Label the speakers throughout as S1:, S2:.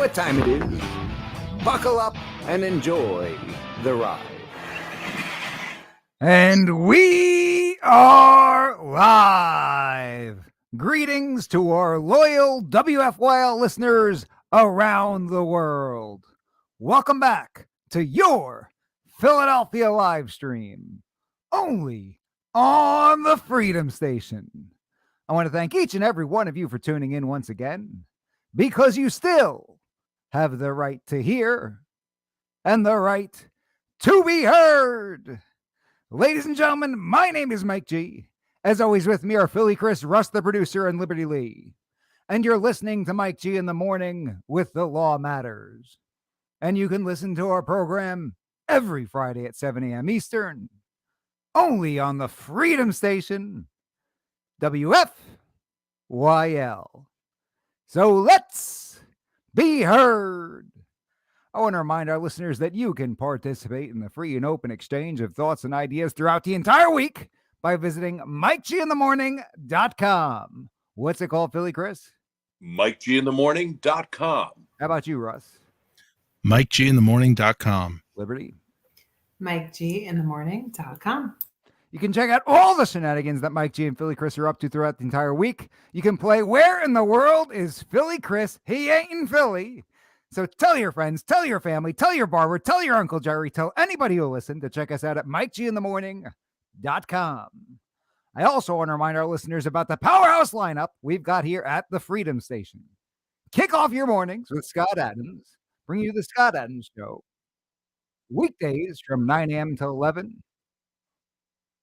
S1: what time it is. Buckle up and enjoy the ride.
S2: And we are live. Greetings to our loyal WFYL listeners around the world. Welcome back to your Philadelphia live stream, only on the Freedom Station. I want to thank each and every one of you for tuning in once again, because you still have the right to hear and the right to be heard. Ladies and gentlemen, my name is Mike G. As always, with me are Philly Chris, Russ the producer, and Liberty Lee. And you're listening to Mike G in the morning with The Law Matters. And you can listen to our program every Friday at 7 a.m. Eastern, only on the Freedom Station, WFYL. So let's be heard. I want to remind our listeners that you can participate in the free and open exchange of thoughts and ideas throughout the entire week by visiting MikeGinthemorning.com. What's it called, Philly Chris?
S3: MikeGinthemorning.com.
S2: How about you, Russ?
S4: MikeGinthemorning.com.
S2: Liberty?
S5: MikeGinthemorning.com.
S2: You can check out all the shenanigans that Mike G and Philly Chris are up to throughout the entire week. You can play Where in the World is Philly Chris? He ain't in Philly. So tell your friends, tell your family, tell your barber, tell your Uncle Jerry, tell anybody who'll listen to check us out at MikeGinthemorning.com. I also want to remind our listeners about the powerhouse lineup we've got here at the Freedom Station. Kick off your mornings with Scott Adams. Bring you the Scott Adams Show. Weekdays from 9 a.m. to 11.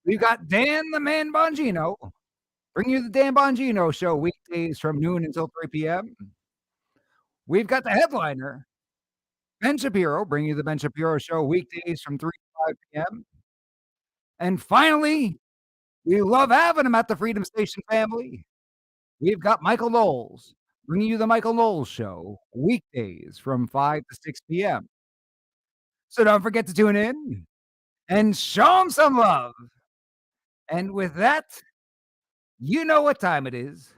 S2: We've got Dan the Man Bongino. Bring you the Dan Bongino Show weekdays from noon until 3 p.m. We've got the headliner, Ben Shapiro. Bring you the Ben Shapiro Show weekdays from 3 to 5 p.m. And finally, we love having him at the Freedom Station family. We've got Michael Knowles. Bringing you the Michael Knowles Show weekdays from 5 to 6 p.m. So don't forget to tune in and show him some love. And with that, you know what time it is.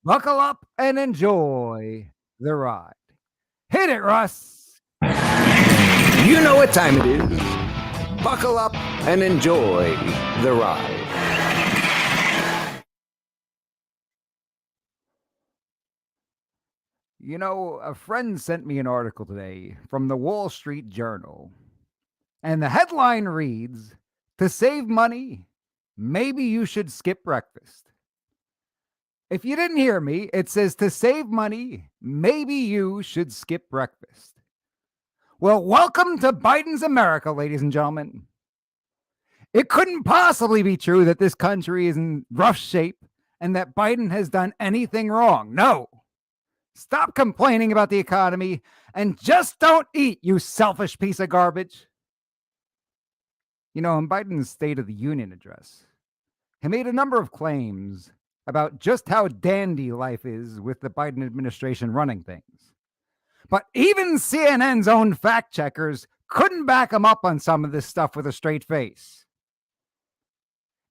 S2: Buckle up and enjoy the ride. Hit it, Russ.
S1: You know what time it is. Buckle up and enjoy the ride.
S2: You know, a friend sent me an article today from the Wall Street Journal, and the headline reads, "To save money, maybe you should skip breakfast." If you didn't hear me, it says to save money, maybe you should skip breakfast. Well, welcome to Biden's America, ladies and gentlemen. It couldn't possibly be true that this country is in rough shape and that Biden has done anything wrong. No. Stop complaining about the economy and just don't eat, you selfish piece of garbage. You know, in Biden's State of the Union address, he made a number of claims about just how dandy life is with the Biden administration running things. But even CNN's own fact checkers couldn't back him up on some of this stuff with a straight face.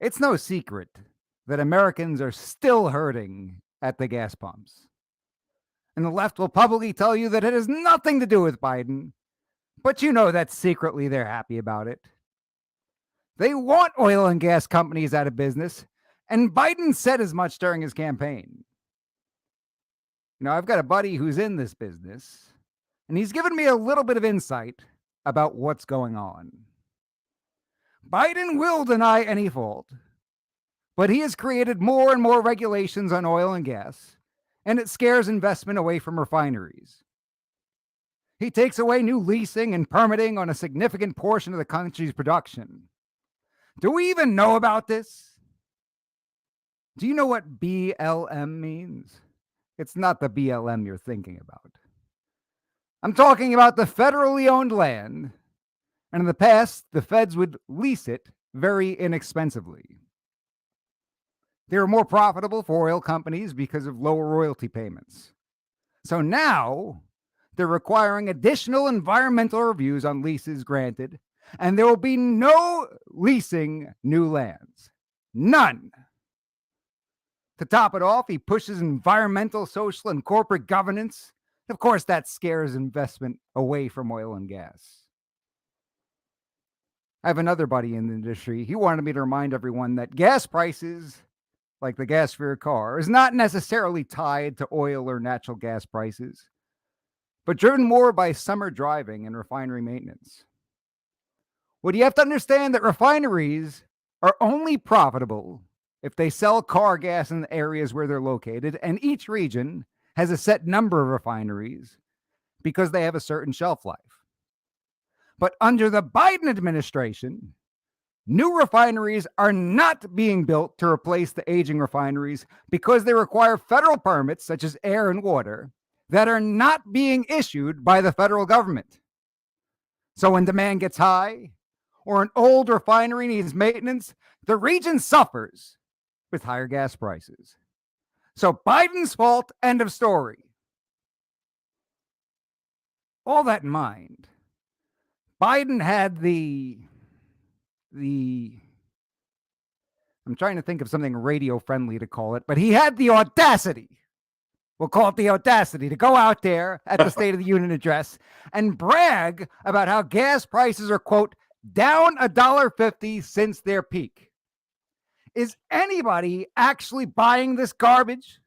S2: It's no secret that Americans are still hurting at the gas pumps. And the left will publicly tell you that it has nothing to do with Biden, but you know that secretly they're happy about it. They want oil and gas companies out of business, and Biden said as much during his campaign. You know, I've got a buddy who's in this business, and he's given me a little bit of insight about what's going on. Biden will deny any fault, but he has created more and more regulations on oil and gas, and it scares investment away from refineries. He takes away new leasing and permitting on a significant portion of the country's production. Do we even know about this? Do you know what BLM means? It's not the BLM you're thinking about. I'm talking about the federally owned land, and in the past, the feds would lease it very inexpensively. They were more profitable for oil companies because of lower royalty payments. So now they're requiring additional environmental reviews on leases granted, and there will be no leasing new lands. None. To top it off, he pushes environmental, social, and corporate governance Of course, that scares investment away from oil and gas. I have another buddy in the industry. He wanted me to remind everyone that gas prices, like the gas for your car, is not necessarily tied to oil or natural gas prices, but driven more by summer driving and refinery maintenance. Well, you have to understand that refineries are only profitable if they sell car gas in the areas where they're located, and each region has a set number of refineries because they have a certain shelf life. But under the Biden administration, new refineries are not being built to replace the aging refineries because they require federal permits, such as air and water, that are not being issued by the federal government. So when demand gets high or an old refinery needs maintenance, the region suffers with higher gas prices. So Biden's fault, end of story. All that in mind, Biden had the I'm trying to think of something radio friendly to call it, but he had the audacity, we'll call it the audacity, to go out there at the State of the Union address and brag about how gas prices are, quote, down $1.50 since their peak. Is anybody actually buying this garbage?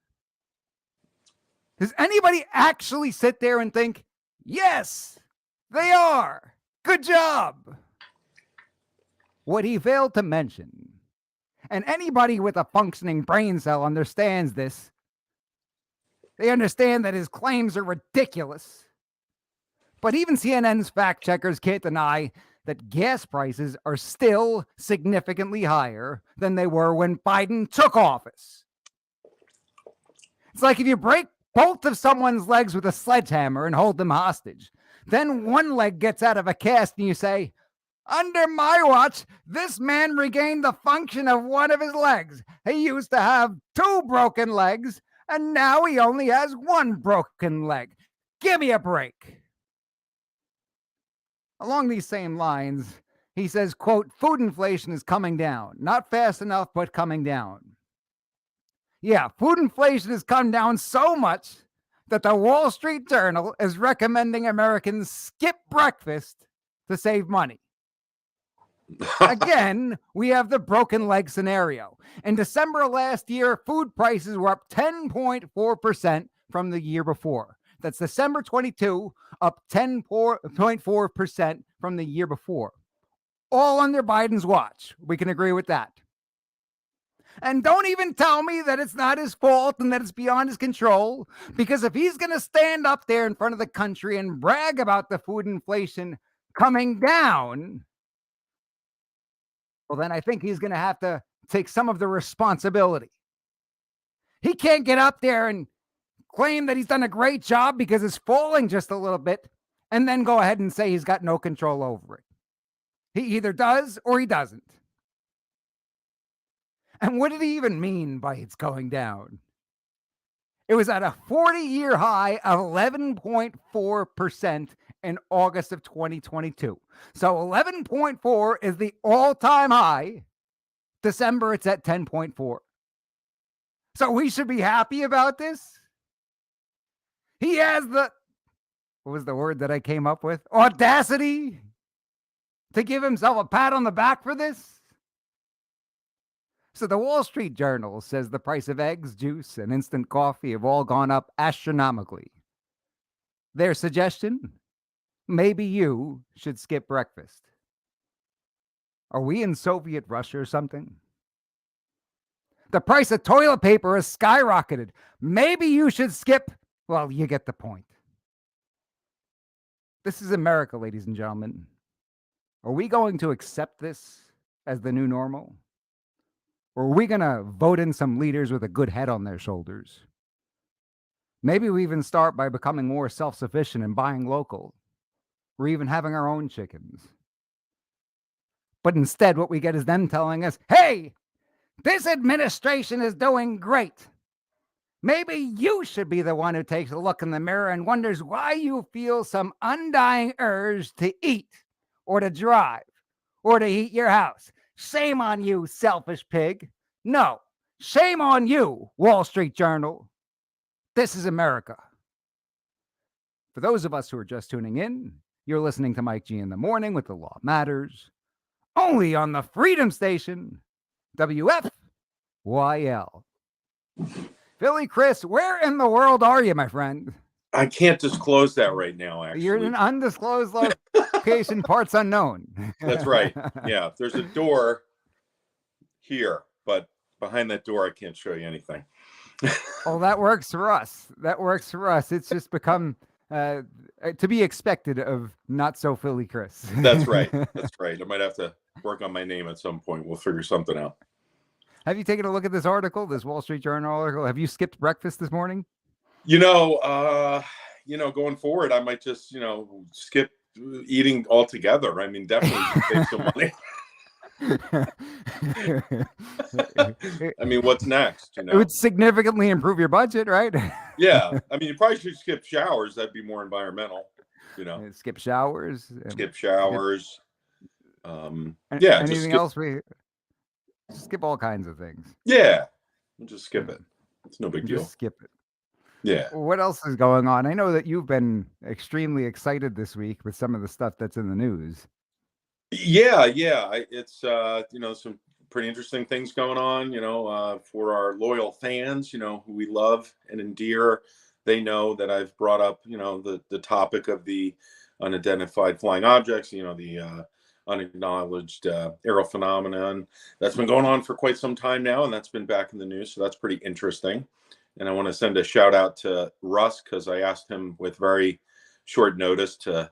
S2: Does anybody actually sit there and think, yes, they are? Good job. What he failed to mention, and anybody with a functioning brain cell understands this, they understand that his claims are ridiculous. But even CNN's fact checkers can't deny that gas prices are still significantly higher than they were when Biden took office. It's like if you break both of someone's legs with a sledgehammer and hold them hostage. Then one leg gets out of a cast and you say, under my watch, this man regained the function of one of his legs. He used to have 2 broken legs, and now he only has 1 broken leg. Give me a break. Along these same lines, he says, quote, food inflation is coming down. Not fast enough, but coming down. Yeah, food inflation has come down so much that the Wall Street Journal is recommending Americans skip breakfast to save money. Again, we have the broken leg scenario. In December last year, food prices were up 10.4% from the year before. That's December 22, up 10.4% from the year before. All under Biden's watch. We can agree with that. And don't even tell me that it's not his fault and that it's beyond his control, because if he's going to stand up there in front of the country and brag about the food inflation coming down, well, then I think he's going to have to take some of the responsibility. He can't get up there and claim that he's done a great job because it's falling just a little bit, and then go ahead and say he's got no control over it. He either does or he doesn't. And what did he even mean by it's going down? It was at a 40-year high of 11.4% in August of 2022. So 11.4 is the all-time high. December, it's at 10.4. So we should be happy about this. He has the, what was the word that I came up with? Audacity to give himself a pat on the back for this. So the Wall Street Journal says the price of eggs, juice, and instant coffee have all gone up astronomically. Their suggestion? Maybe you should skip breakfast. Are we in Soviet Russia or something? The price of toilet paper has skyrocketed. Maybe you should skip. Well, you get the point. This is America, ladies and gentlemen. Are we going to accept this as the new normal? Or are we going to vote in some leaders with a good head on their shoulders? Maybe we even start by becoming more self-sufficient and buying local, or even having our own chickens. But instead, what we get is them telling us, hey, this administration is doing great. Maybe you should be the one who takes a look in the mirror and wonders why you feel some undying urge to eat or to drive or to heat your house. Shame on you, selfish pig. No, shame on you, Wall Street Journal. This is America. For those of us who are just tuning in, you're listening to Mike G in the Morning with The Law Matters, only on the Freedom Station, WFYL. Philly Chris, where in the world are you, my friend?
S3: I can't disclose that right now, actually.
S2: You're in an undisclosed location, parts unknown.
S3: That's right. Yeah, there's a door here, but behind that door, I can't show you anything.
S2: Oh, that works for us. It's just become to be expected of not so Philly Chris.
S3: That's right. I might have to work on my name at some point. We'll figure something out.
S2: Have you taken a look at this article, this Wall Street Journal article? Have you skipped breakfast this morning?
S3: Going forward, I might just, skip eating altogether. I mean, definitely save some money. I mean, what's next?
S2: It would significantly improve your budget, right?
S3: Yeah. I mean, you probably should skip showers. That'd be more environmental,
S2: Skip showers.
S3: Anything
S2: else? We skip all kinds of things.
S3: Yeah. Just skip it. It's no big deal.
S2: Just skip it.
S3: Yeah.
S2: What else is going on? I know that you've been extremely excited this week with some of the stuff that's in the news.
S3: Yeah. It's some pretty interesting things going on, for our loyal fans, who we love and endear. They know that I've brought up, the topic of the unidentified flying objects, the unacknowledged aerial phenomenon that's been going on for quite some time now, and that's been back in the news. So that's pretty interesting. And I want to send a shout out to Russ, because I asked him with very short notice to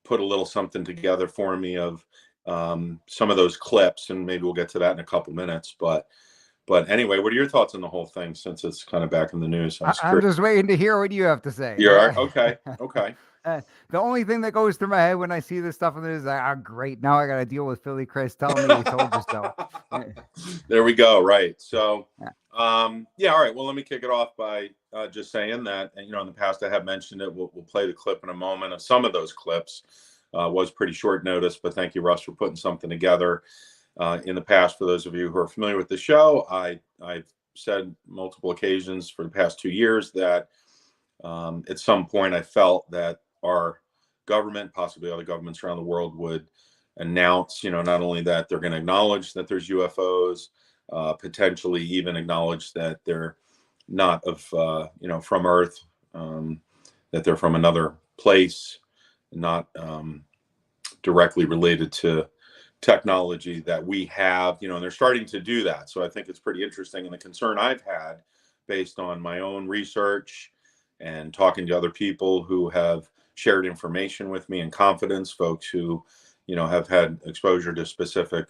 S3: put a little something together for me of some of those clips, and maybe we'll get to that in a couple minutes. But anyway, what are your thoughts on the whole thing, since it's kind of back in the news?
S2: I'm just waiting to hear what you have to say.
S3: You are? Okay.
S2: The only thing that goes through my head when I see this stuff in is great. Now I got to deal with Philly Chris telling me he told you so.
S3: There we go. Right. So, all right. Well, let me kick it off by just saying that, and in the past I have mentioned it. We'll play the clip in a moment of some of those clips. Was pretty short notice, but thank you, Russ, for putting something together. In the past, for those of you who are familiar with the show, I've said multiple occasions for the past 2 years that at some point I felt that our government, possibly other governments around the world, would announce, not only that they're going to acknowledge that there's UFOs, potentially even acknowledge that they're not from Earth, that they're from another place, not directly related to technology that we have, and they're starting to do that. So I think it's pretty interesting. And the concern I've had, based on my own research and talking to other people who have shared information with me in confidence, folks who, have had exposure to specific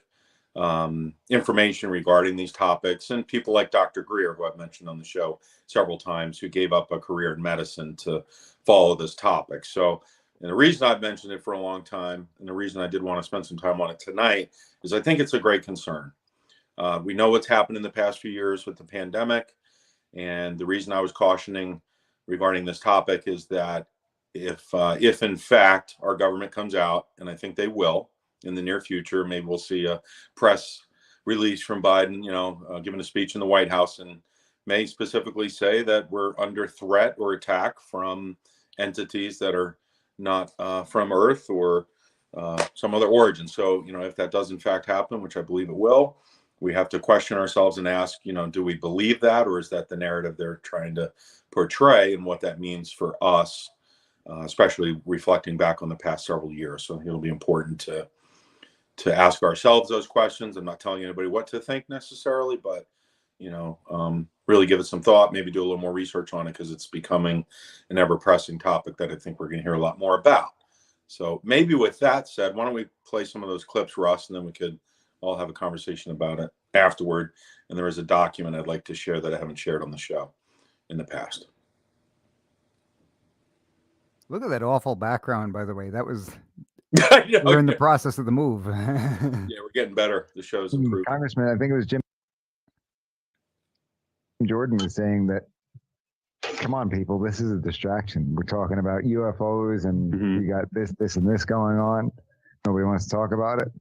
S3: information regarding these topics, and people like Dr. Greer, who I've mentioned on the show several times, who gave up a career in medicine to follow this topic. So, and the reason I've mentioned it for a long time, and the reason I did want to spend some time on it tonight, is I think it's a great concern. We know what's happened in the past few years with the pandemic, and the reason I was cautioning regarding this topic is that if in fact our government comes out, and I think they will in the near future, maybe we'll see a press release from Biden, giving a speech in the White House, and may specifically say that we're under threat or attack from entities that are not from Earth or some other origin. So, if that does in fact happen, which I believe it will, we have to question ourselves and ask, do we believe that, or is that the narrative they're trying to portray, and what that means for us, especially reflecting back on the past several years. So it'll be important to ask ourselves those questions. I'm not telling anybody what to think necessarily, but really give it some thought, maybe do a little more research on it, because it's becoming an ever-pressing topic that I think we're going to hear a lot more about. So maybe with that said, why don't we play some of those clips, Russ, and then we could all have a conversation about it afterward. And there is a document I'd like to share that I haven't shared on the show in the past.
S2: Look at that awful background, by the way. That was... We're in the process of the move.
S3: Yeah, we're getting better. The show's improved.
S4: Congressman, I think it was Jim Jordan was saying that, come on, people, this is a distraction. We're talking about UFOs, and we got this, and this going on. Nobody wants to talk about it.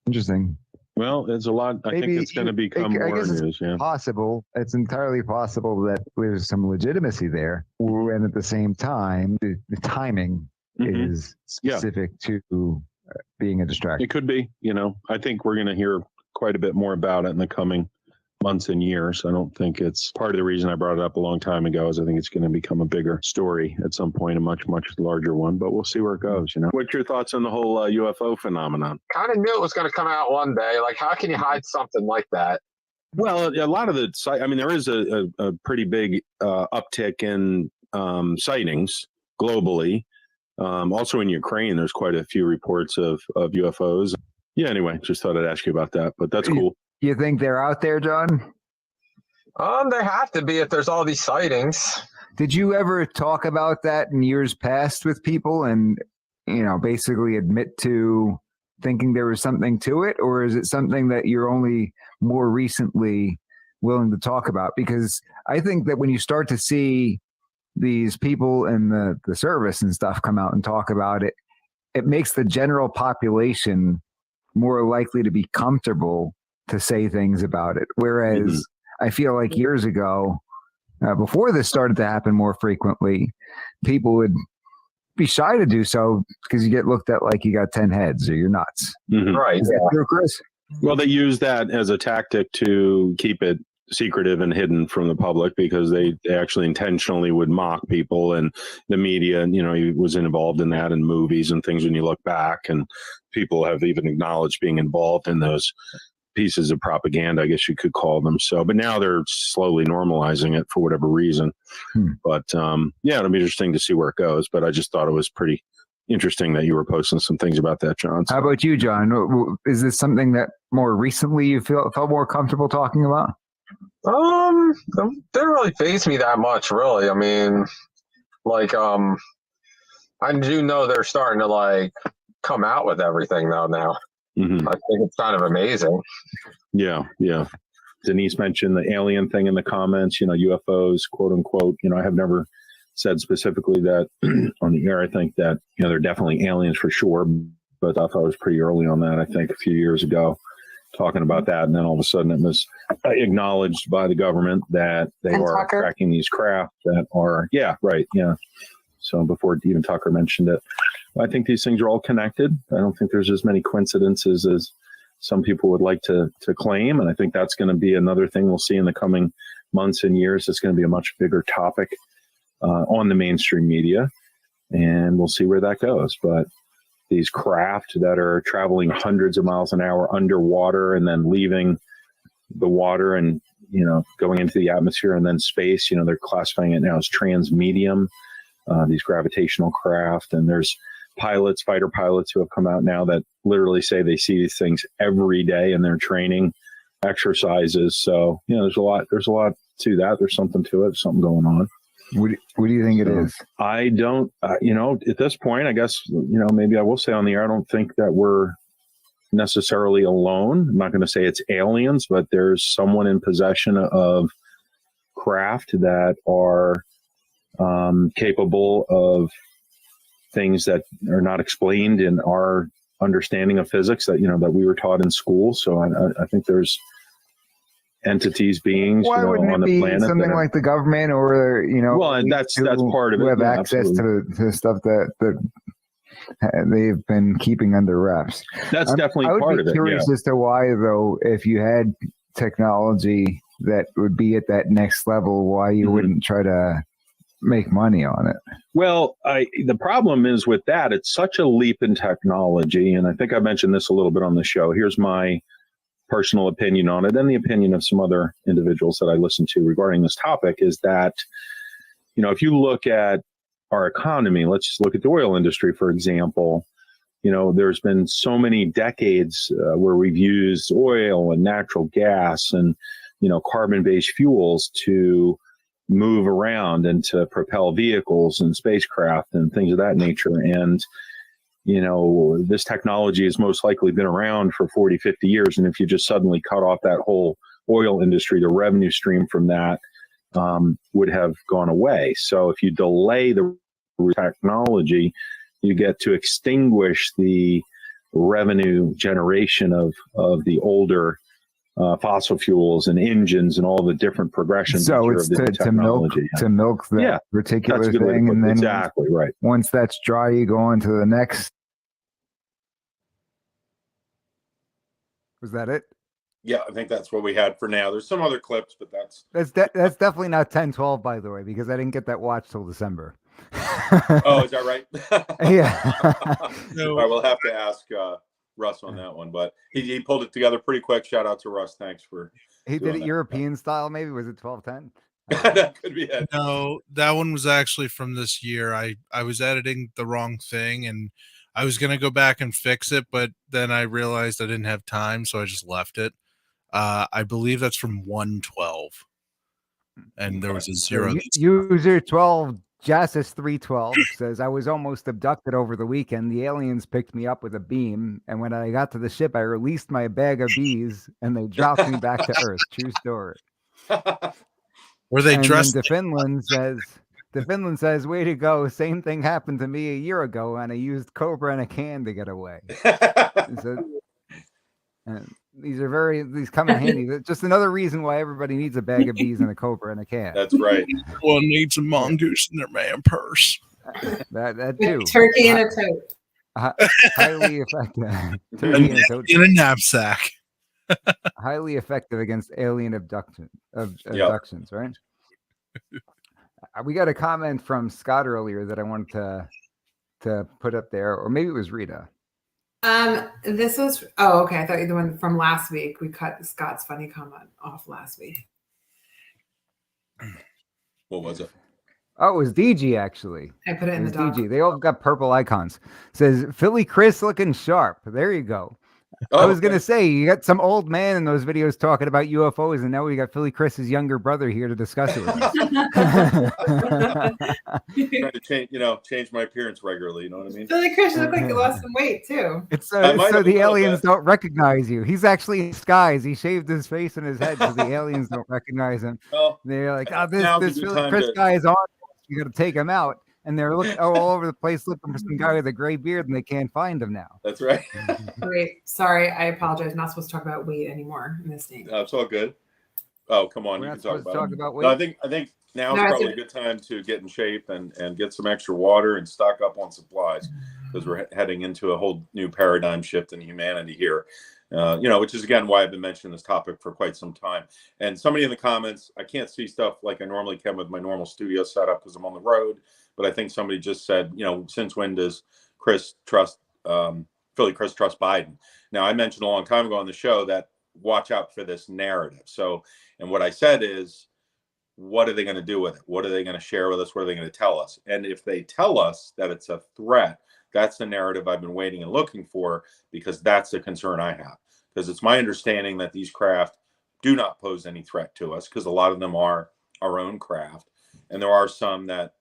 S4: Interesting.
S5: Well, it's a lot. I think it's going to become more news. Yeah.
S4: Possible. It's entirely possible that there's some legitimacy there, and at the same time, the timing is specific to being a distraction.
S5: It could be. I think we're going to hear quite a bit more about it in the coming months and years. I don't think it's part of the reason I brought it up a long time ago is I think it's going to become a bigger story at some point, a much, much larger one, but we'll see where it goes. What's your thoughts on the whole UFO phenomenon?
S6: Kind of knew it was going to come out one day. Like, how can you hide something like that?
S5: Well, a lot of there is a pretty big uptick in sightings globally. Also in Ukraine, there's quite a few reports of UFOs. Yeah, anyway, just thought I'd ask you about that, but that's cool.
S2: You think they're out there, John?
S6: They have to be if there's all these sightings.
S2: Did you ever talk about that in years past with people and, basically admit to thinking there was something to it? Or is it something that you're only more recently willing to talk about? Because I think that when you start to see these people in the service and stuff come out and talk about it, it makes the general population more likely to be comfortable to say things about it. Whereas I feel like years ago, before this started to happen more frequently, people would be shy to do so because you get looked at like you got 10 heads or you're nuts.
S6: Right.
S2: Is that true, Chris?
S5: Well, they use that as a tactic to keep it secretive and hidden from the public because they actually intentionally would mock people, and the media, he was involved in that in movies and things when you look back, and people have even acknowledged being involved in those pieces of propaganda, I guess you could call them. So, but now they're slowly normalizing it for whatever reason. But it'll be interesting to see where it goes. But I just thought it was pretty interesting that you were posting some things about that, John.
S2: How about you, John? Is this something that more recently you felt more comfortable talking about?
S6: Didn't really faze me that much, really. I mean, like, I do know they're starting to come out with everything now. I think it's kind of amazing.
S5: Yeah. Denise mentioned the alien thing in the comments, UFOs, quote unquote. I have never said specifically that on the air. I think that, they're definitely aliens for sure, but I thought it was pretty early on that, I think a few years ago, talking about that. And then all of a sudden it was acknowledged by the government that they are tracking these craft that are, So before even Tucker mentioned it, I think these things are all connected. I don't think there's as many coincidences as some people would like to claim. And I think that's going to be another thing we'll see in the coming months and years. It's going to be a much bigger topic on the mainstream media, and we'll see where that goes. But these craft that are traveling hundreds of miles an hour underwater and then leaving the water and, going into the atmosphere and then space, they're classifying it now as transmedium, these gravitational craft. And there's fighter pilots who have come out now that literally say they see these things every day in their training exercises. So, there's a lot to that. There's something to it, there's something going on.
S2: What do you think it is?
S5: I don't, at this point, I guess, maybe I will say on the air, I don't think that we're necessarily alone. I'm not going to say it's aliens, but there's someone in possession of craft that are capable of things that are not explained in our understanding of physics that we were taught in school. So I think there's entities, beings,
S2: Why wouldn't
S5: on
S2: it
S5: the
S2: be
S5: planet.
S2: Something like the government, or
S5: well, and that's part of it.
S2: Who have
S5: yeah,
S2: access to stuff that they've been keeping under wraps.
S5: That's definitely part of it.
S2: I would be curious as to why, though, if you had technology that would be at that next level, why you wouldn't try to make money on it.
S5: Well, the problem is with that, it's such a leap in technology. And I think I mentioned this a little bit on the show. Here's my personal opinion on it, and the opinion of some other individuals that I listen to regarding this topic, is that, if you look at our economy, let's just look at the oil industry, for example. There's been so many decades where we've used oil and natural gas and, carbon-based fuels to move around and to propel vehicles and spacecraft and things of that nature. And, this technology has most likely been around for 40, 50 years. And if you just suddenly cut off that whole oil industry, the revenue stream from that would have gone away. So if you delay the technology, you get to extinguish the revenue generation of the older fossil fuels and engines and all the different progressions
S4: So
S5: here
S4: it's
S5: of the technology.
S4: to milk that
S5: Yeah,
S4: particular
S5: that's a good way to
S4: thing,
S5: put
S4: and
S5: it.
S4: then
S5: Exactly right.
S4: once that's dry, you go on to the next.
S2: Was that it?
S3: Yeah, I think that's what we had for now. There's some other clips, but that's
S2: That's definitely not 10-12, by the way, because I didn't get that watch till December.
S3: oh, is that right?
S2: Yeah.
S3: All right, we'll have to ask Russ on that one, but he pulled it together pretty quick. Shout out to Russ. Thanks for
S2: He did
S3: doing
S2: it
S3: that.
S2: European style, maybe. Was it 12-10?
S3: That could be it.
S7: No, that one was actually from this year. I was editing the wrong thing, and I was gonna go back and fix it, but then I realized I didn't have time, so I just left it. I believe that's from 112, and there was a zero.
S2: User 12 Jassis 312 says, I was almost abducted over the weekend. The aliens picked me up with a beam, and when I got to the ship, I released my bag of bees, and they dropped me back to Earth. True story.
S7: Were they
S2: And
S7: dressed?
S2: then DeFinland says, way to go. Same thing happened to me a year ago, and I used Cobra in a can to get away. So, these come in handy. That's just another reason why everybody needs a bag of bees and a Cobra in a can.
S3: That's right.
S7: One needs a mongoose in their man purse.
S2: That too.
S8: Turkey in a tote.
S2: Highly effective. Turkey in a tote.
S7: In a knapsack.
S2: Highly effective against alien abductions, right? We got a comment from Scott earlier that I wanted to put up there, or maybe it was Rita.
S8: This was okay. I thought you were the one from last week. We cut Scott's funny comment off last week.
S3: What was it?
S2: Oh, it was DG actually.
S8: I put it in the
S2: It was
S8: doc.
S2: DG. They all got purple icons. Says Philly Chris looking sharp. There you go. I was gonna say you got some old man in those videos talking about UFOs, and now we got Philly Chris's younger brother here to discuss it with us.
S3: Trying to change my appearance regularly. You know what I mean?
S8: Philly Chris looked like he lost some weight too.
S2: It's
S3: I might
S2: so
S3: have a
S2: the
S3: little
S2: aliens
S3: bit.
S2: don't recognize you. He's actually in disguise. He shaved his face and his head, so the aliens don't recognize him.
S3: Well,
S2: They're like,
S3: I
S2: oh,
S3: think now's a
S2: this
S3: good
S2: Philly
S3: time
S2: Chris
S3: to-
S2: guy is on. You got to take him out. And they're looking all over the place looking for some guy with a gray beard, and they can't find him now.
S3: That's right.
S8: Great. Sorry, I apologize. I'm not supposed to talk about weight anymore in this thing.
S3: It's all good. Oh, come on.
S2: We're
S3: You
S2: not
S3: can talk
S2: supposed to
S3: about
S2: talk
S3: it.
S2: about
S3: No, I
S2: weight.
S3: think now
S8: No,
S3: is
S8: I
S3: probably
S8: think-
S3: a good time to get in shape and get some extra water and stock up on supplies because we're heading into a whole new paradigm shift in humanity here. Which is again why I've been mentioning this topic for quite some time. And somebody in the comments, I can't see stuff like I normally can with my normal studio setup because I'm on the road. But I think somebody just said, since when does Philly Chris trust Biden? Now, I mentioned a long time ago on the show that watch out for this narrative. So, and what I said is, what are they going to do with it? What are they going to share with us? What are they going to tell us? And if they tell us that it's a threat, that's the narrative I've been waiting and looking for, because that's the concern I have. Because it's my understanding that these craft do not pose any threat to us, because a lot of them are our own craft. And there are some that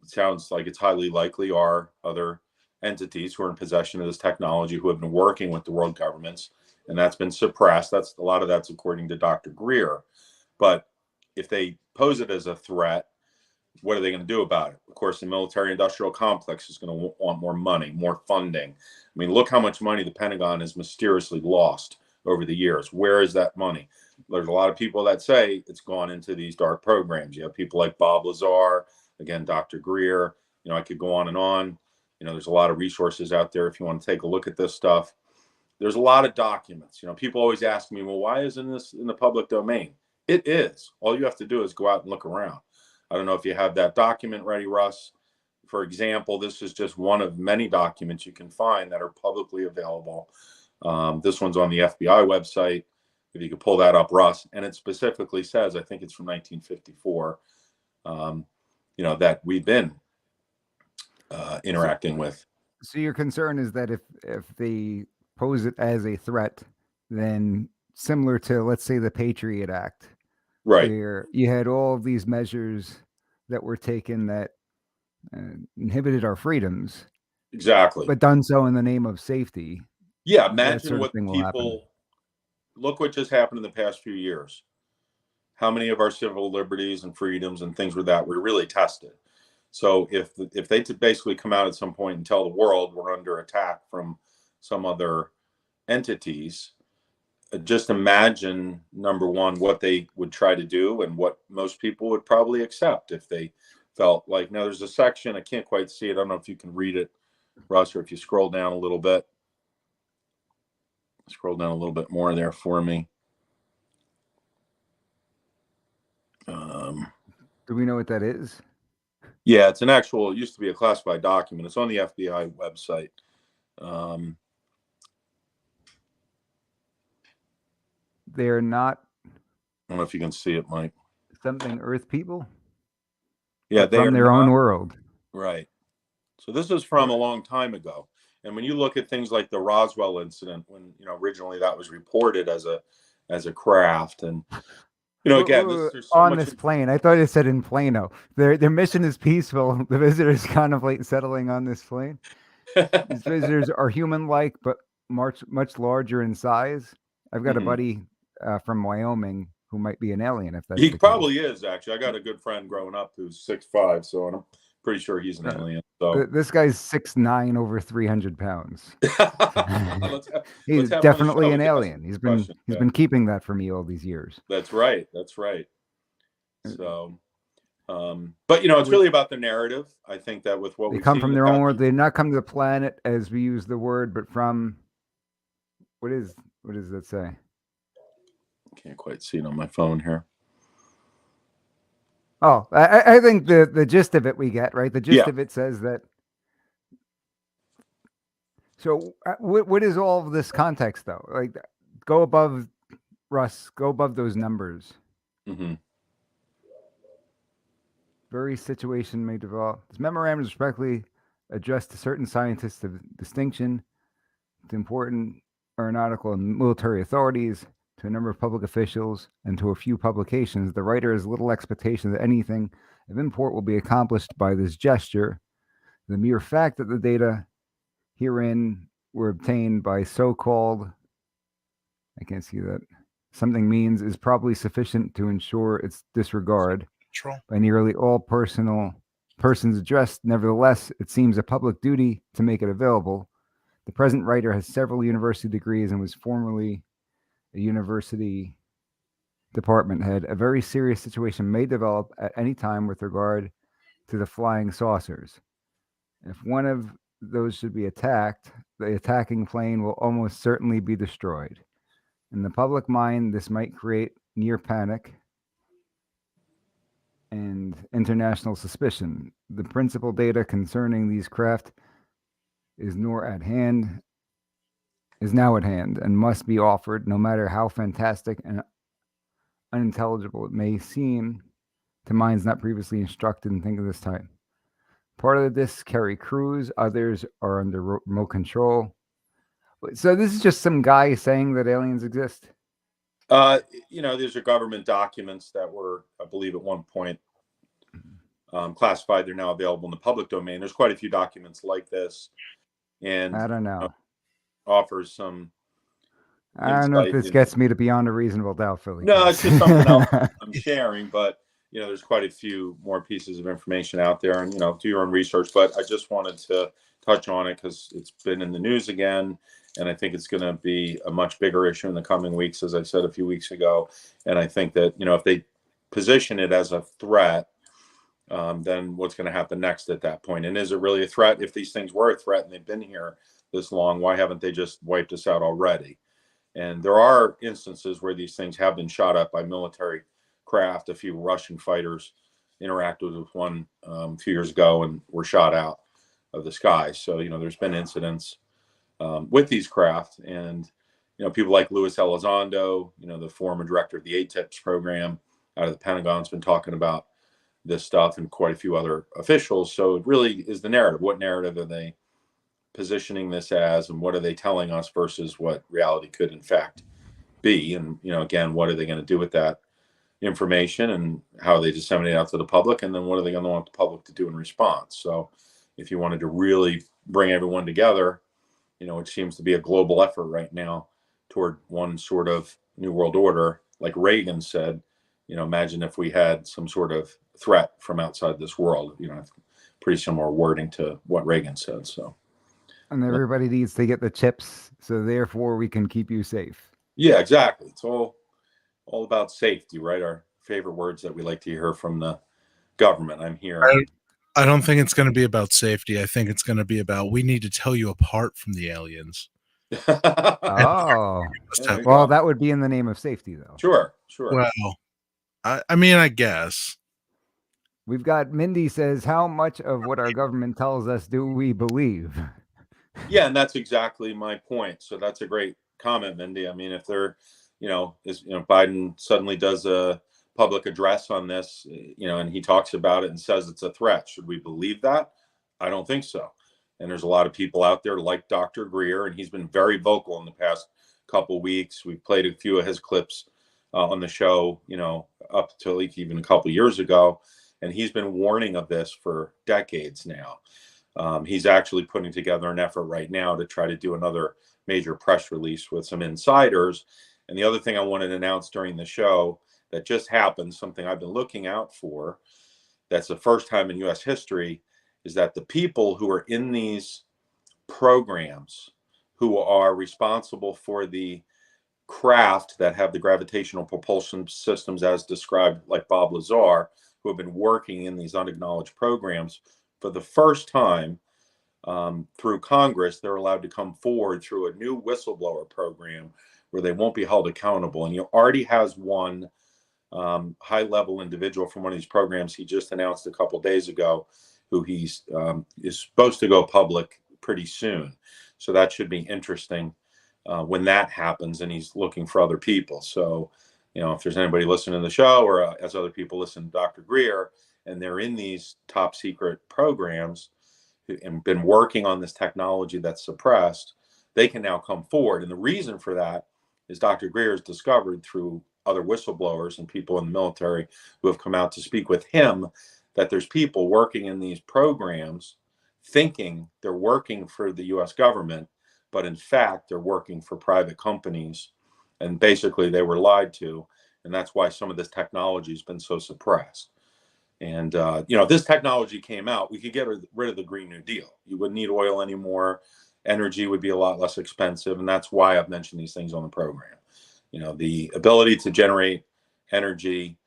S3: it sounds like it's highly likely are other entities who are in possession of this technology who have been working with the world governments, and that's been suppressed. That's a lot of that's according to Dr. Greer. But if they pose it as a threat, what are they going to do about it? Of course, the military-industrial complex is going to want more money, more funding. I mean, look how much money the Pentagon has mysteriously lost over the years. Where is that money? There's a lot of people that say it's gone into these dark programs. You have people like Bob Lazar, again, Dr. Greer. I could go on and on. There's a lot of resources out there if you want to take a look at this stuff. There's a lot of documents. People always ask me, well, why isn't this in the public domain? It is. All you have to do is go out and look around. I don't know if you have that document ready, Russ. For example, this is just one of many documents you can find that are publicly available. This one's on the FBI website. If you could pull that up, Russ. And it specifically says, I think it's from 1954, that we've been interacting with.
S2: So your concern is that if they pose it as a threat, then similar to, let's say, the Patriot Act,
S3: Right.
S2: where you had all of these measures that were taken that inhibited our freedoms,
S3: Exactly.
S2: but done so in the name of safety.
S3: Yeah,
S2: that
S3: imagine
S2: sort of
S3: what
S2: thing will happen.
S3: people look what just happened in the past few years. How many of our civil liberties and freedoms and things that were really tested? So if they basically come out at some point and tell the world we're under attack from some other entities. Just imagine, number one, what they would try to do and what most people would probably accept if they felt like, now there's a section, I can't quite see it. I don't know if you can read it, Russ, or if you scroll down a little bit. Scroll down a little bit more there for me.
S2: Do we know what that is?
S3: Yeah, it's an actual, it used to be a classified document. It's on the FBI website.
S2: They're not
S3: I don't know if you can see it, Mike.
S2: something Earth people?
S3: Yeah, they
S2: from
S3: are
S2: their own
S3: not,
S2: world.
S3: right. So this is from a long time ago. And when you look at things like the Roswell incident, when, you know, originally that was reported as a craft, and, you know, again, there's so
S2: on
S3: much
S2: this plane. I thought it said in Plano. Their mission is peaceful. The visitors contemplate settling on this plane. These visitors are human-like, but much larger in size. I've got a buddy from Wyoming who might be an alien. If that's
S3: he
S2: the
S3: probably
S2: case.
S3: is, actually. I got a good friend growing up who's 6'5", so I'm pretty sure he's an alien. So
S2: This guy's 6'9", over 300 pounds. He's
S3: let's have
S2: definitely
S3: him on
S2: an
S3: the show.
S2: alien. He's been keeping that for me all these years.
S3: That's right. That's right. So, but you know, it's really about the narrative. I think that with what
S2: they
S3: we've
S2: come
S3: seen
S2: from their own world. They did not come to the planet as we use the word, but from what does that say?
S3: Can't quite see it on my phone here.
S2: Oh, I think the gist of it we get, right? The gist of it says that. So what is all of this context, though? Like, go above, Russ, go above those numbers. Very situation may develop. This memorandum is respectfully addressed to certain scientists of distinction, to important aeronautical and military authorities, to a number of public officials, and to a few publications. The writer has little expectation that anything of import will be accomplished by this gesture. The mere fact that the data herein were obtained by so-called, I can't see that, something means is probably sufficient to ensure its disregard by nearly all persons addressed. Nevertheless, it seems a public duty to make it available. The present writer has several university degrees and was formerly a university department head. A very serious situation may develop at any time with regard to the flying saucers. If one of those should be attacked, the attacking plane will almost certainly be destroyed. In the public mind, this might create near panic and international suspicion. The principal data concerning these craft is now at hand and must be offered, no matter how fantastic and unintelligible it may seem to minds not previously instructed in thinking of this type. Part of the discs carry crews, others are under remote control. So this is just some guy saying that aliens exist.
S3: You know, these are government documents that were, I believe, at one point classified. They're now available in the public domain. There's quite a few documents like this, and
S2: I don't know.
S3: Offers some.
S2: I don't know if this gets me to beyond a reasonable doubt, Philly.
S3: No, it's just something else I'm sharing, but you know, there's quite a few more pieces of information out there, and you know, do your own research. But I just wanted to touch on it because it's been in the news again, and I think it's going to be a much bigger issue in the coming weeks, as I said a few weeks ago. And I think that, you know, if they position it as a threat, then what's going to happen next at that point? And is it really a threat? If these things were a threat and they've been here this long, why haven't they just wiped us out already? And there are instances where these things have been shot up by military craft. A few Russian fighters interacted with one a few years ago and were shot out of the sky. So, you know, there's been incidents with these craft. And, you know, people like Luis Elizondo, you know, the former director of the ATIPS program out of the Pentagon's been talking about this stuff, and quite a few other officials. So it really is the narrative. What narrative are they positioning this as, and what are they telling us versus what reality could in fact be? And, you know, again, what are they going to do with that information, and how they disseminate it out to the public, and then what are they going to want the public to do in response? So if you wanted to really bring everyone together, you know, it seems to be a global effort right now toward one sort of new world order. Like Reagan said, you know, imagine if we had some sort of threat from outside this world. You know, pretty similar wording to what Reagan said. So
S2: And everybody needs to get the chips, so therefore we can keep you safe.
S3: Yeah, exactly. It's all about safety, right? Our favorite words that we like to hear from the government. I'm here.
S7: I don't think it's going to be about safety. I think it's going to be about we need to tell you apart from the aliens.
S2: Oh,
S3: There you
S2: well,
S3: go.
S2: that would be in the name of safety, though.
S3: Sure.
S7: Well, I mean, I guess.
S2: We've got Mindy says, how much of what our government tells us do we believe?
S3: Yeah, and that's exactly my point. So that's a great comment, Mindy. I mean, if they're, Biden suddenly does a public address on this, and he talks about it and says it's a threat, should we believe that? I don't think so. And there's a lot of people out there like Dr. Greer, and he's been very vocal in the past couple weeks. We've played a few of his clips on the show, up to like even a couple years ago, and he's been warning of this for decades now. He's actually putting together an effort right now to try to do another major press release with some insiders. And the other thing I wanted to announce during the show that just happened, something I've been looking out for, that's the first time in U.S. history, is that the people who are in these programs, who are responsible for the craft that have the gravitational propulsion systems as described, like Bob Lazar, who have been working in these unacknowledged programs, for the first time through Congress, they're allowed to come forward through a new whistleblower program where they won't be held accountable. And already has one high-level individual from one of these programs he just announced a couple days ago, who he's is supposed to go public pretty soon. So that should be interesting when that happens, and he's looking for other people. So, if there's anybody listening to the show, or as other people listen to Dr. Greer, and they're in these top secret programs and been working on this technology that's suppressed, they can now come forward. And the reason for that is Dr. Greer has discovered through other whistleblowers and people in the military who have come out to speak with him that there's people working in these programs thinking they're working for the US government, but in fact, they're working for private companies. And basically, they were lied to. And that's why some of this technology has been so suppressed. And, if this technology came out, we could get rid of the Green New Deal. You wouldn't need oil anymore. Energy would be a lot less expensive. And that's why I've mentioned these things on the program. The ability to generate energy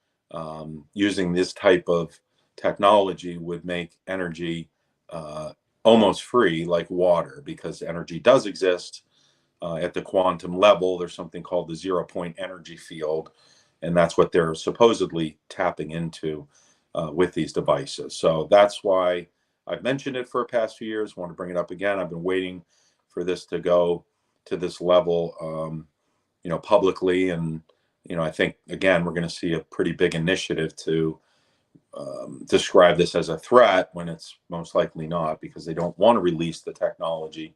S3: using this type of technology would make energy almost free, like water, because energy does exist at the quantum level. There's something called the 0-point energy field. And that's what they're supposedly tapping into with these devices. So that's why I've mentioned it for the past few years. I want to bring it up again. I've been waiting for this to go to this level, publicly. And, I think, again, we're going to see a pretty big initiative to describe this as a threat when it's most likely not, because they don't want to release the technology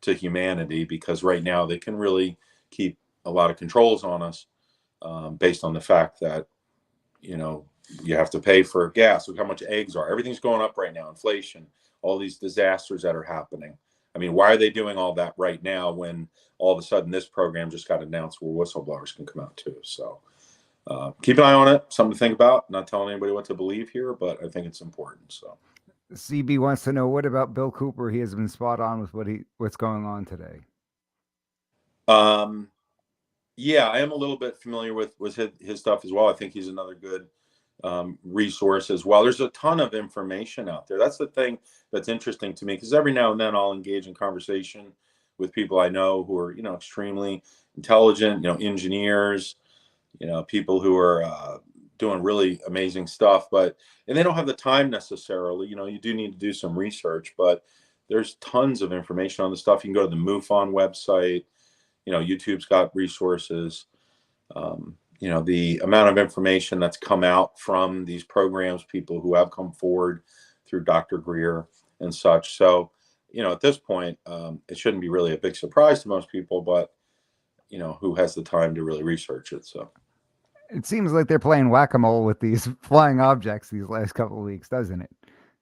S3: to humanity, because right now they can really keep a lot of controls on us based on the fact that, you have to pay for gas. Look how much eggs are. Everything's going up right now. Inflation, all these disasters that are happening. I mean, why are they doing all that right now when all of a sudden this program just got announced where whistleblowers can come out too? So keep an eye on it. Something to think about. Not telling anybody what to believe here, but I think it's important. So
S2: CB wants to know, what about Bill Cooper? He has been spot on with what's going on today.
S3: Yeah, I am a little bit familiar with his stuff as well. I think he's another good resource as well. There's a ton of information out there. That's the thing that's interesting to me, because every now and then I'll engage in conversation with people I know who are, extremely intelligent, engineers, people who are doing really amazing stuff, and they don't have the time necessarily. You do need to do some research, but there's tons of information on the stuff. You can go to the MUFON website. YouTube's got resources. The amount of information that's come out from these programs, people who have come forward through Dr. Greer and such. So, at this point, it shouldn't be really a big surprise to most people, but, who has the time to really research it? So
S2: it seems like they're playing whack-a-mole with these flying objects these last couple of weeks, doesn't it?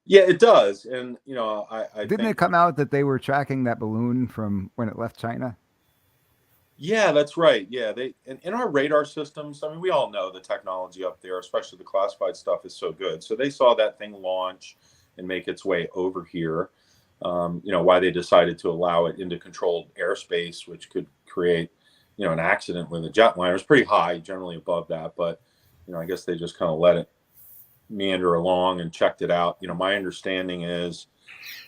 S3: Yeah, it does. And, I
S2: didn't it come out that they were tracking that balloon from when it left China?
S3: Yeah, that's right. Yeah, in our radar systems, I mean, we all know the technology up there, especially the classified stuff, is so good. So they saw that thing launch and make its way over here. why they decided to allow it into controlled airspace, which could create, an accident with a jetliner. It's pretty high, generally above that, but, I guess they just kind of let it meander along and checked it out. My understanding is,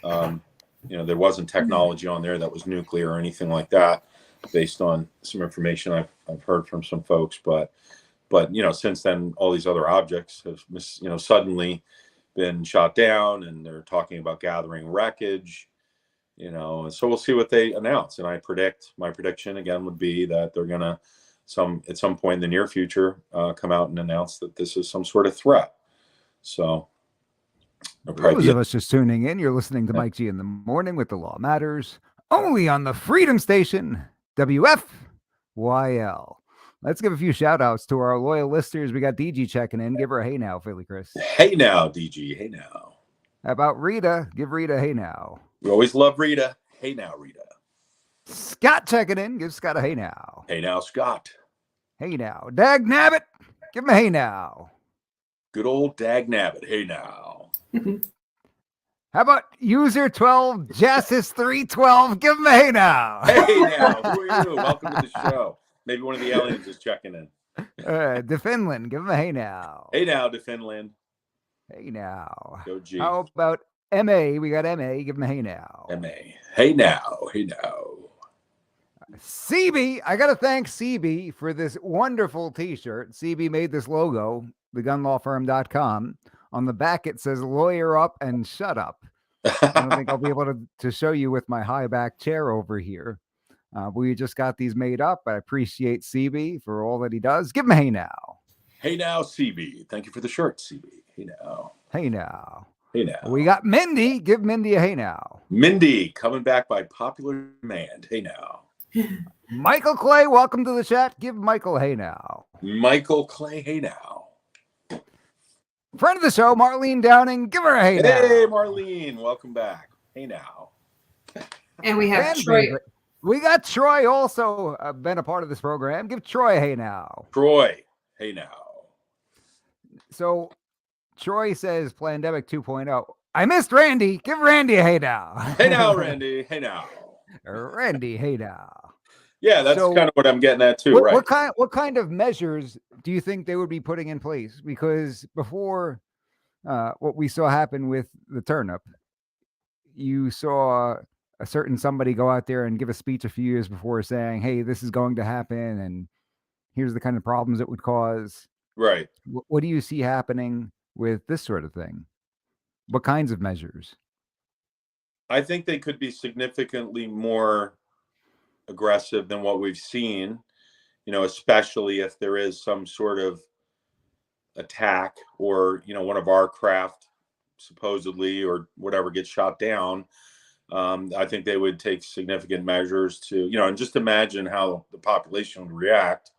S3: there wasn't technology on there that was nuclear or anything like that, based on some information I've heard from some folks. But since then, all these other objects have, suddenly been shot down, and they're talking about gathering wreckage. And so we'll see what they announce. And my prediction again would be that they're gonna at some point in the near future come out and announce that this is some sort of threat. So.
S2: For those of us just tuning in, you're listening to Mike G in the Morning with The Law Matters, only on the Freedom Station, WFYL. Let's give a few shout outs to our loyal listeners. We got DG checking in. Give her a hey now, Philly Chris.
S3: Hey now, DG. Hey now.
S2: How about Rita? Give Rita a hey now.
S3: We always love Rita. Hey now, Rita.
S2: Scott checking in. Give Scott a hey now.
S3: Hey now, Scott.
S2: Hey now. Dag Nabbit. Give him a hey now.
S3: Good old Dag Nabbit. Hey now.
S2: How about user 12 Jassis 312? Give him a hey now.
S3: Hey now. Who are you? Welcome to the show. Maybe one of the aliens is checking in.
S2: DeFinland. Give him a hey now.
S3: Hey now, DeFinland.
S2: Hey now.
S3: Go G.
S2: How about MA? We got MA. Give him a hey now.
S3: MA. Hey now. Hey now.
S2: CB. I got to thank CB for this wonderful t-shirt. CB made this logo, thegunlawfirm.com. On the back, it says lawyer up and shut up. I don't think I'll be able to show you with my high back chair over here. We just got these made up. I appreciate CB for all that he does. Give him a hey now.
S3: Hey now, CB. Thank you for the shirt, CB. Hey now.
S2: Hey now.
S3: Hey now.
S2: We got Mindy. Give Mindy a hey now.
S3: Mindy coming back by popular demand. Hey now.
S2: Michael Clay, welcome to the chat. Give Michael a hey now.
S3: Michael Clay, hey now.
S2: Friend of the show, Marlene Downing. Give her a hey now.
S3: Hey, Marlene. Welcome back. Hey now.
S8: And we have
S2: Fan
S8: Troy.
S2: favorite. We got Troy also been a part of this program. Give Troy a hey now.
S3: Troy, hey now.
S2: So Troy says Plandemic 2.0. I missed Randy. Give Randy a hey now.
S3: Hey now, Randy. Hey now.
S2: Randy, hey now.
S3: Yeah, that's kind of what I'm getting at too, right?
S2: What kind of measures do you think they would be putting in place? Because before what we saw happen with the turnip, you saw a certain somebody go out there and give a speech a few years before saying, hey, this is going to happen and here's the kind of problems it would cause.
S3: Right.
S2: What do you see happening with this sort of thing? What kinds of measures?
S3: I think they could be significantly more aggressive than what we've seen, especially if there is some sort of attack or, one of our craft supposedly or whatever gets shot down. I think they would take significant measures to, and just imagine how the population would react,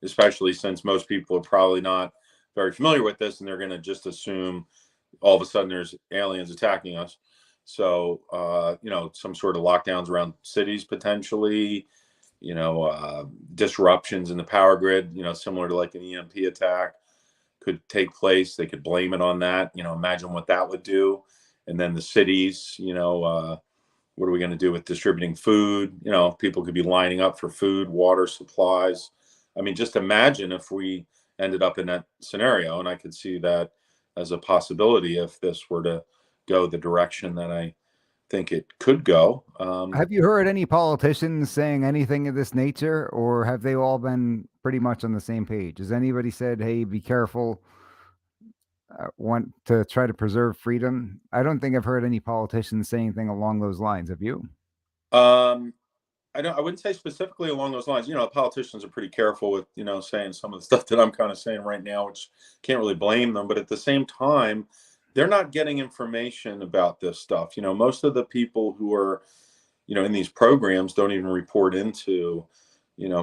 S3: especially since most people are probably not very familiar with this and they're going to just assume all of a sudden there's aliens attacking us. So, some sort of lockdowns around cities potentially, disruptions in the power grid, similar to like an EMP attack could take place. They could blame it on that, imagine what that would do. And then the cities, what are we going to do with distributing food? People could be lining up for food, water, supplies. I mean, just imagine if we ended up in that scenario, and I could see that as a possibility if this were to go the direction that I think it could go.
S2: Have you heard any politicians saying anything of this nature, or have they all been pretty much on the same page? Has anybody said, hey, be careful, want to try to preserve freedom? I don't think I've heard any politicians say anything along those lines. Have you?
S3: I wouldn't say specifically along those lines. Politicians are pretty careful with, saying some of the stuff that I'm kind of saying right now, which can't really blame them. But at the same time, they're not getting information about this stuff. Most of the people who are, in these programs don't even report into,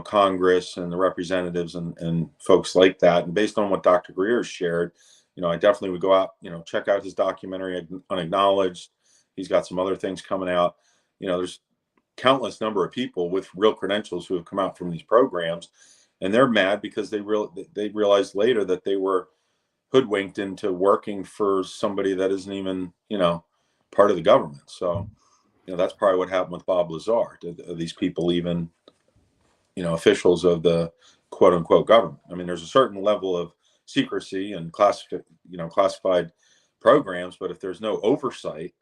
S3: Congress and the representatives and folks like that. And based on what Dr. Greer shared, I definitely would go out, check out his documentary, Unacknowledged. He's got some other things coming out. There's countless number of people with real credentials who have come out from these programs, and they're mad because they realized later that they were hoodwinked into working for somebody that isn't even, part of the government. So, that's probably what happened with Bob Lazar. Are these people even, officials of the quote unquote government? I mean, there's a certain level of secrecy and classified programs, but if there's no oversight,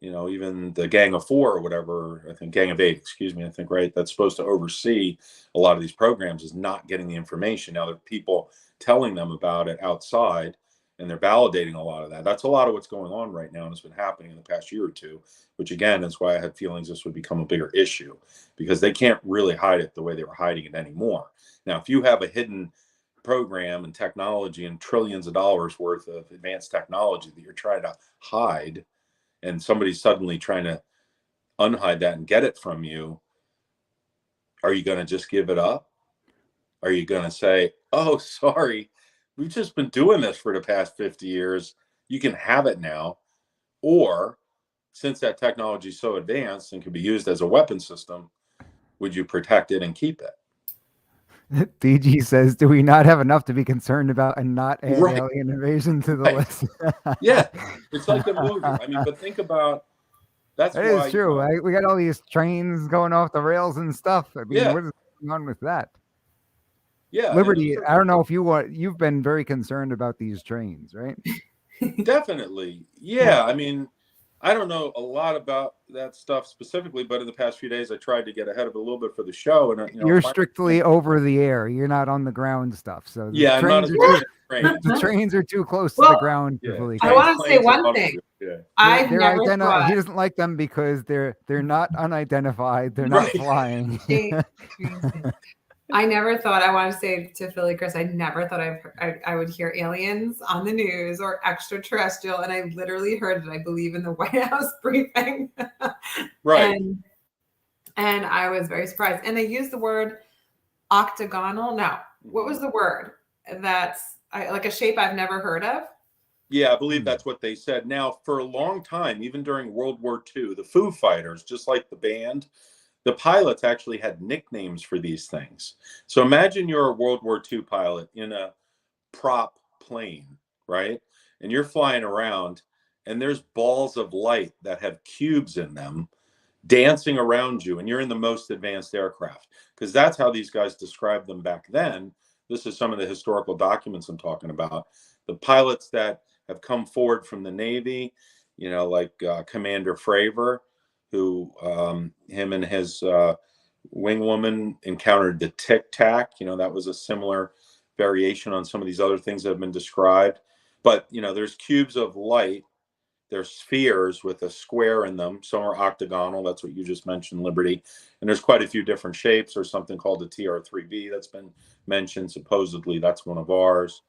S3: even the Gang of Four or whatever, I think Gang of Eight, excuse me, I think, right, that's supposed to oversee a lot of these programs is not getting the information. Now there are people telling them about it outside, and they're validating a lot of that. That's a lot of what's going on right now, and it's been happening in the past year or two, which again is why I had feelings this would become a bigger issue, because they can't really hide it the way they were hiding it anymore. Now, if you have a hidden program and technology and trillions of dollars worth of advanced technology that you're trying to hide, and somebody's suddenly trying to unhide that and get it from you, are you going to just give it up? Are you going to say, oh, sorry, we've just been doing this for the past 50 years. You can have it now. Or since that technology is so advanced and can be used as a weapon system, would you protect it and keep it?
S2: DG says, do we not have enough to be concerned about and not add
S3: Right.
S2: alien invasion to the
S3: Right.
S2: list?
S3: Yeah, it's like the movie. I mean, but think about, that's
S2: That
S3: why,
S2: is true. We got all these trains going off the rails and stuff. I mean,
S3: Yeah.
S2: what is going on with that?
S3: yeah, and
S2: Liberty,
S3: those are-
S2: I don't know if you've been very concerned about these trains, right?
S3: Definitely. Yeah. I mean, I don't know a lot about that stuff specifically, but in the past few days, I tried to get ahead of it a little bit for the show. And
S2: You're strictly over the air. You're not on the ground stuff. So the
S3: yeah, I'm not
S2: trains
S3: as
S2: are
S3: good
S2: too,
S3: as trains.
S2: the trains are too close to
S8: Well,
S2: the ground.
S3: Yeah,
S2: For
S8: I want to say
S3: planes,
S8: one
S3: and
S8: thing.
S3: Yeah.
S8: I've
S2: they're
S8: never thought.
S2: he doesn't like them because they're not unidentified. They're not
S3: Right.
S2: flying.
S8: I never thought, I want to say to Philly Chris, I never thought I would hear aliens on the news or extraterrestrial. And I literally heard it, I believe, in the White House briefing.
S3: Right.
S8: And I was very surprised. And they used the word octagonal. No, what was the word? That's like a shape I've never heard of.
S3: Yeah, I believe that's what they said. Now, for a long time, even during World War II, the Foo Fighters, just like the band, the pilots actually had nicknames for these things. So imagine you're a World War II pilot in a prop plane, right? And you're flying around, and there's balls of light that have cubes in them dancing around you, and you're in the most advanced aircraft, because that's how these guys described them back then. This is some of the historical documents I'm talking about. The pilots that have come forward from the Navy, like Commander Fravor, who him and his wingwoman encountered the Tic Tac. That was a similar variation on some of these other things that have been described. But, there's cubes of light. There's spheres with a square in them. Some are octagonal. That's what you just mentioned, Liberty. And there's quite a few different shapes. There's something called the TR-3B that's been mentioned. Supposedly, that's one of ours.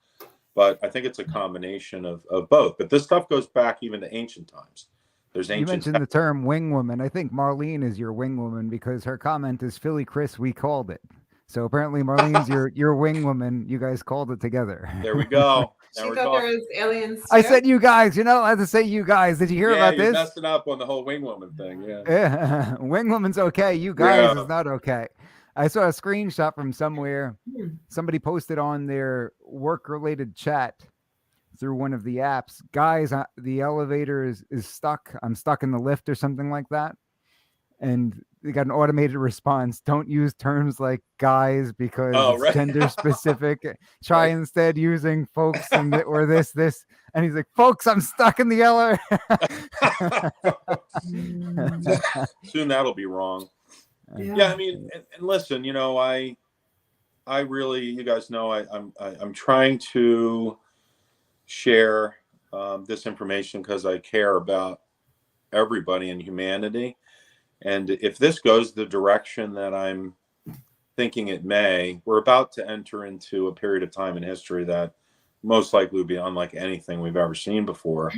S3: But I think it's a combination of both. But this stuff goes back even to ancient times. There's ancient.
S2: You mentioned the term wingwoman. I think Marlene is your wingwoman because her comment is, Philly Chris, we called it. So apparently Marlene's your wingwoman. You guys called it together.
S3: There we go.
S8: She thought there was aliens too.
S2: I said you guys. You're not allowed to say you guys. Did you hear about
S3: you're
S2: this?
S3: messing up on the whole wingwoman thing. Yeah.
S2: Yeah. Wingwoman's okay. You guys is not okay. I saw a screenshot from somewhere. Somebody posted on their work-related chat through one of the apps. Guys, the elevator is stuck. I'm stuck in the lift or something like that. And they got an automated response. Don't use terms like guys because it's gender specific. Try instead using folks or this. And he's like, folks, I'm stuck in the elevator.
S3: Soon that'll be wrong. Yeah, I mean, and listen, I really, you guys know, I'm trying to share this information because I care about everybody and humanity. And if this goes the direction that I'm thinking it may, we're about to enter into a period of time in history that most likely will be unlike anything we've ever seen before.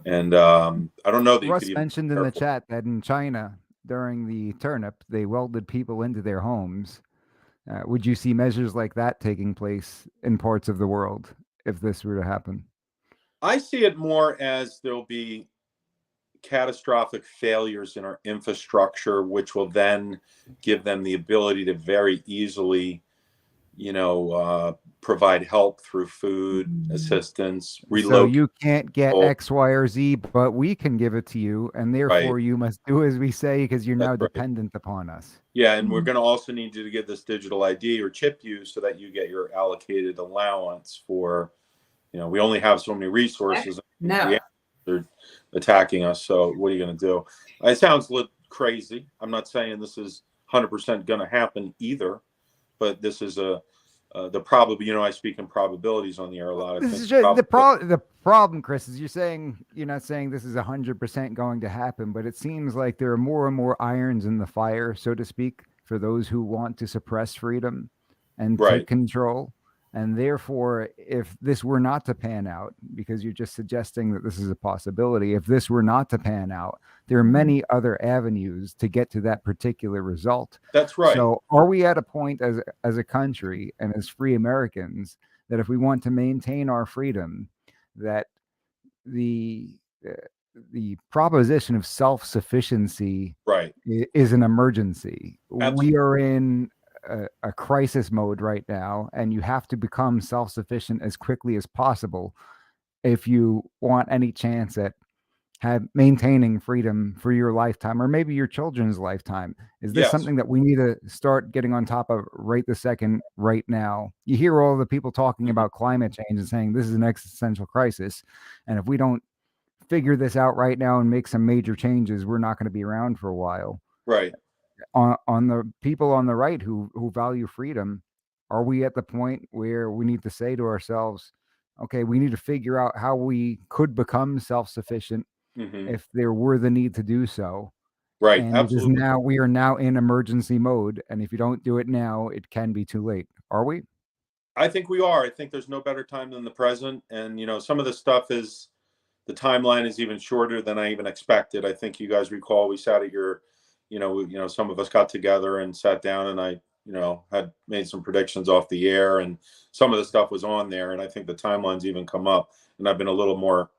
S3: And I don't know that
S2: Russ mentioned in the chat that in China during the turnip, they welded people into their homes. Would you see measures like that taking place in parts of the world if this were to happen?
S3: I see it more as there'll be catastrophic failures in our infrastructure, which will then give them the ability to very easily provide help through food assistance,
S2: So
S3: relocate.
S2: you can't get
S3: people.
S2: X, Y, or Z, but we can give it to you, and therefore
S3: Right.
S2: you must do as we say because you're
S3: That's
S2: now
S3: right.
S2: dependent upon us.
S3: Yeah, and we're going to also need you to get this digital ID or chip you so that you get your allocated allowance for, we only have so many resources.
S8: No.
S3: They're attacking us. So what are you going to do? It sounds crazy. I'm not saying this is 100% going to happen either, but this is the probably, I speak in probabilities on the air a lot. I
S2: This
S3: think
S2: is just the problem, Chris, is you're not saying this is 100% going to happen, but it seems like there are more and more irons in the fire, so to speak, for those who want to suppress freedom and
S3: Right.
S2: take control. And therefore, if this were not to pan out, because you're just suggesting that this is a possibility, if this were not to pan out, there are many other avenues to get to that particular result.
S3: That's right.
S2: So are we at a point as a country and as free Americans that if we want to maintain our freedom, that the proposition of self-sufficiency
S3: Right.
S2: is an emergency?
S3: Absolutely.
S2: We are in a crisis mode right now, and you have to become self-sufficient as quickly as possible if you want any chance at maintaining freedom for your lifetime or maybe your children's lifetime. Is this
S3: Yes.
S2: something that we need to start getting on top of right this second, right now? You hear all the people talking about climate change and saying this is an existential crisis, and if we don't figure this out right now and make some major changes, we're not going to be around for a while.
S3: Right.
S2: On the people on the right who value freedom, are we at the point where we need to say to ourselves, okay, we need to figure out how we could become self-sufficient if there were the need to do so?
S3: Right.
S2: And
S3: Absolutely.
S2: we are now in emergency mode, and if you don't do it now, it can be too late. Are we?
S3: I think we are. I think there's no better time than the present. And, some of the stuff the timeline is even shorter than I even expected. I think you guys recall we sat at your, some of us got together and sat down and I, had made some predictions off the air and some of the stuff was on there. And I think the timelines even come up and I've been a little more,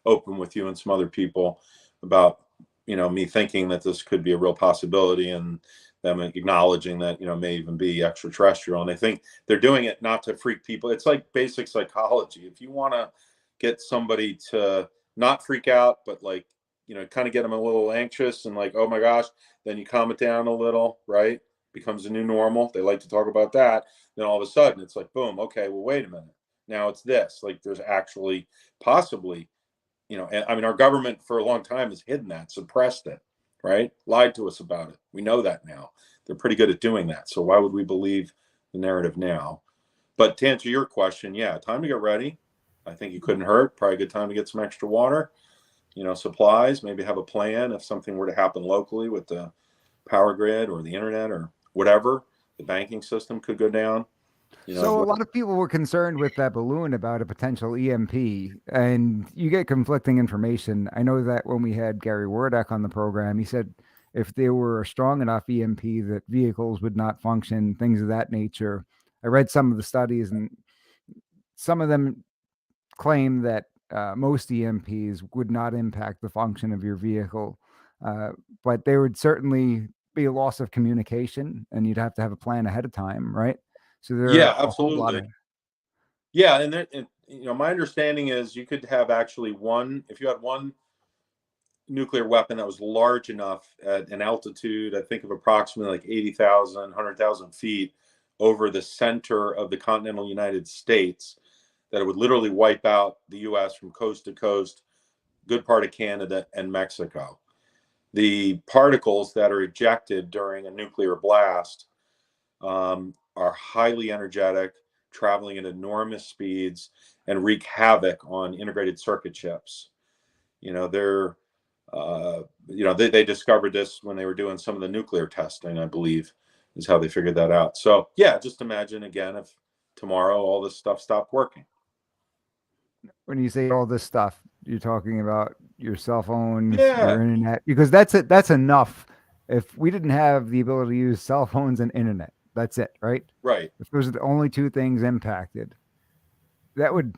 S3: open with you and some other people about, me thinking that this could be a real possibility and them acknowledging that, may even be extraterrestrial. And I think they're doing it not to freak people. It's like basic psychology. If you want to get somebody to not freak out, but kind of get them a little anxious and oh my gosh, then you calm it down a little, right? Becomes a new normal. They like to talk about that. Then all of a sudden it's boom, okay, well, wait a minute. Now it's this, there's actually possibly, and I mean, our government for a long time has hidden that, suppressed it, right? Lied to us about it. We know that now. They're pretty good at doing that. So why would we believe the narrative now? But to answer your question, yeah, time to get ready. I think it couldn't hurt. Probably a good time to get some extra water, supplies, maybe have a plan if something were to happen locally with the power grid or the internet or whatever. The banking system could go down.
S2: So a lot of people were concerned with that balloon about a potential EMP, and you get conflicting information. I know that when we had Gary Wardak on the program, he said if there were a strong enough EMP that vehicles would not function, things of that nature. I read some of the studies, and some of them claim that most EMPs would not impact the function of your vehicle, but there would certainly be a loss of communication, and you'd have to have a plan ahead of time, right? So there
S3: Yeah,
S2: are a whole lot
S3: absolutely.
S2: of
S3: Yeah, and my understanding is you could have actually if you had one nuclear weapon that was large enough at an altitude, I think of approximately 80,000, 100,000 feet over the center of the continental United States, that it would literally wipe out the U.S. from coast to coast, good part of Canada and Mexico. The particles that are ejected during a nuclear blast are highly energetic, traveling at enormous speeds, and wreak havoc on integrated circuit chips. They discovered this when they were doing some of the nuclear testing, I believe, is how they figured that out. So yeah, just imagine again if tomorrow all this stuff stopped working.
S2: when you say all this stuff, you're talking about your cell phones,
S3: Yeah.
S2: your internet, because that's it. That's enough. If we didn't have the ability to use cell phones and internet, that's it, right?
S3: Right.
S2: If those are the only two things impacted, that would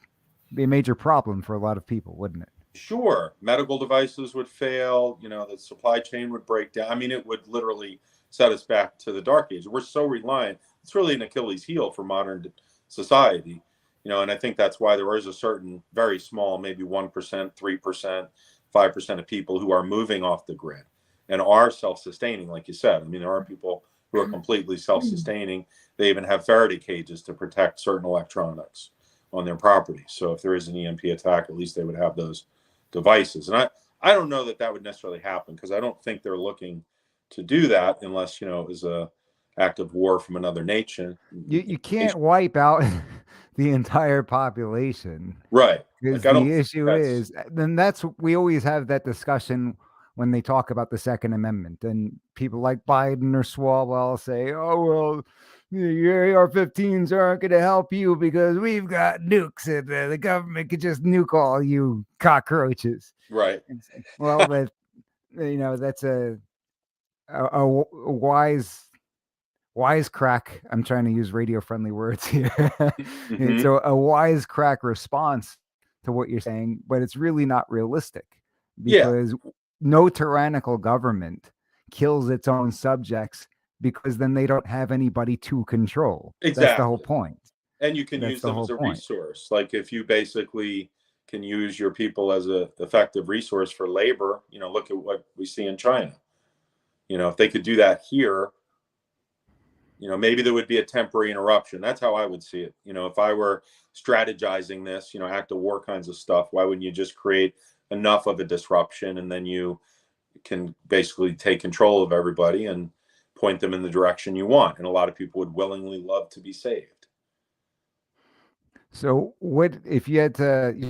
S2: be a major problem for a lot of people, wouldn't it?
S3: Sure. Medical devices would fail, the supply chain would break down. I mean, it would literally set us back to the dark age. We're so reliant. it's really an Achilles heel for modern society, and I think that's why there is a certain very small, maybe 1%, 3%, 5% of people who are moving off the grid and are self-sustaining, like you said. I mean, there are people who are completely self-sustaining. They even have Faraday cages to protect certain electronics on their property. So if there is an EMP attack, at least they would have those devices. And I don't know that would necessarily happen, because I don't think they're looking to do that unless, it was a act of war from another nation.
S2: You can't wipe out the entire population.
S3: Right.
S2: Because
S3: Like,
S2: the issue is, then we always have that discussion when they talk about the Second Amendment, and people like Biden or Swalwell say, "Oh, well, the AR-15s aren't going to help you because we've got nukes, and the government could just nuke all you cockroaches."
S3: Right.
S2: Well, that's a wise crack. I'm trying to use radio-friendly words here. It's a wise crack response to what you're saying, but it's really not realistic, because no tyrannical government kills its own subjects, because then they don't have anybody to control.
S3: Exactly.
S2: That's the whole point.
S3: And you can use them as a resource. Like, if you basically can use your people as an effective resource for labor, look at what we see in China. If they could do that here, maybe there would be a temporary interruption. That's how I would see it. If I were strategizing this, act of war kinds of stuff, why wouldn't you just create enough of a disruption, and then you can basically take control of everybody and point them in the direction you want? And a lot of people would willingly love to be saved.
S2: So what if you had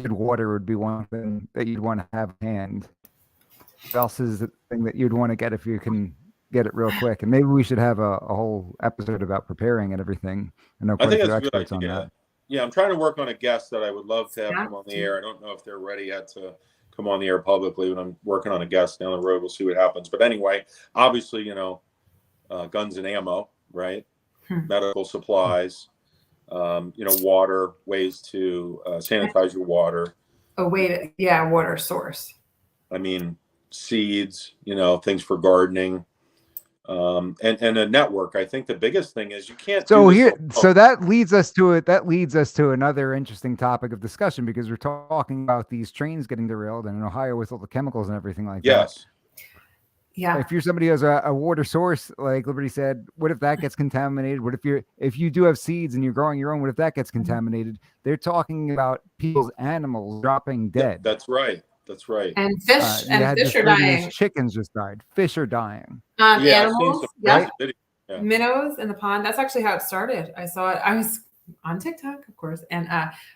S2: water would be one thing that you'd want to have in hand. What else is the thing that you'd want to get if you can get it real quick? And maybe we should have a whole episode about preparing and everything. I know quite a few experts on that.
S3: Yeah, I'm trying to work on a guest that I would love to have come on the air. I don't know if they're ready yet to come on the air publicly, but I'm working on a guest down the road. We'll see what happens. But anyway, obviously, guns and ammo, right? Medical supplies, water, ways to sanitize your water.
S8: Water source.
S3: I mean, seeds, things for gardening. And a network. I think the biggest thing is you can't.
S2: So that leads us to another interesting topic of discussion, because we're talking about these trains getting derailed, and in Ohio with all the chemicals and everything like that.
S3: Yes.
S8: Yeah.
S2: If you're somebody who has a water source, like Liberty said, what if that gets contaminated? What if you do have seeds and you're growing your own? What if that gets contaminated? They're talking about people's animals dropping dead.
S3: Yeah, that's right. That's right.
S8: And fish are dying.
S2: Chickens just died. Fish are dying.
S8: Animals,
S3: right?
S8: Minnows in the pond. That's actually how it started. I saw it. I was on TikTok, of course, and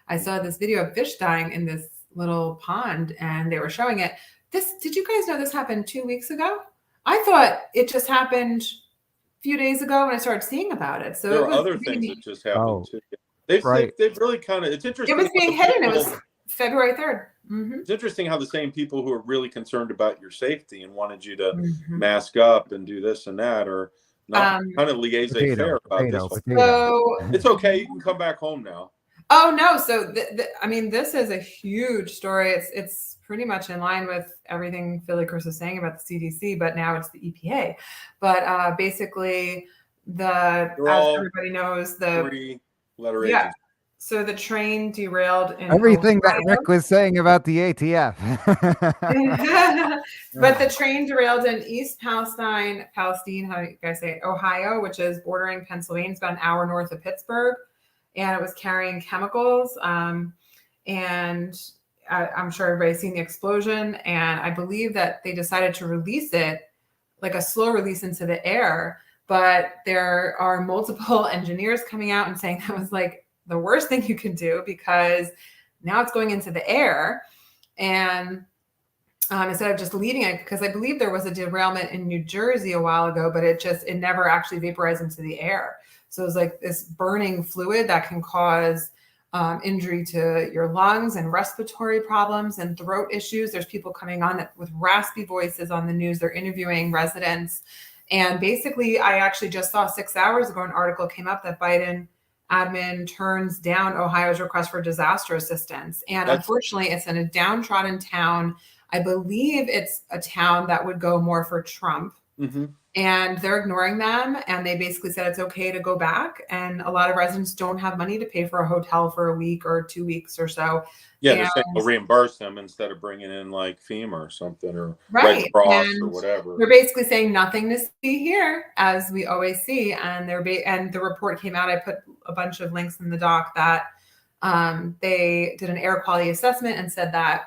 S8: I saw this video of fish dying in this little pond, and they were showing it. Did you guys know this happened 2 weeks ago? I thought it just happened a few days ago when I started seeing about it. So
S3: there are other things that just happened too. They've really kind of, it's interesting.
S8: It was being hidden. It was February 3rd.
S3: It's interesting how the same people who are really concerned about your safety and wanted you to mask up and do this and that are not kind of laissez-faire about this.
S8: So
S3: it's okay. You can come back home now.
S8: Oh no! So this is a huge story. It's pretty much in line with everything Philly Chris was saying about the CDC, but now it's the EPA. But basically, as everybody knows, the
S3: three-letter agency.
S8: So the train derailed in
S2: everything Ohio. That Rick was saying about the ATF.
S8: But the train derailed in East Palestine, how do you guys say it? Ohio, which is bordering Pennsylvania. It's about an hour north of Pittsburgh. And it was carrying chemicals. And I'm sure everybody's seen the explosion. And I believe that they decided to release it, like a slow release into the air. But there are multiple engineers coming out and saying that was like the worst thing you can do, because now it's going into the air. And instead of just leaving it, because I believe there was a derailment in New Jersey a while ago, but it never actually vaporized into the air. So it's like this burning fluid that can cause injury to your lungs and respiratory problems and throat issues. There's people coming on with raspy voices on the news. They're interviewing residents. And basically, I actually just saw 6 hours ago, an article came up that Biden admin turns down Ohio's request for disaster assistance. And unfortunately, it's in a downtrodden town. I believe it's a town that would go more for Trump. and they're ignoring them. And they basically said it's okay to go back. And a lot of residents don't have money to pay for a hotel for a week or 2 weeks or so.
S3: Yeah, they're saying they'll reimburse them instead of bringing in like FEMA or something, or
S8: right.
S3: Red Cross
S8: and
S3: or whatever.
S8: They're basically saying nothing to see here, as we always see. And and the report came out. I put a bunch of links in the doc that they did an air quality assessment and said that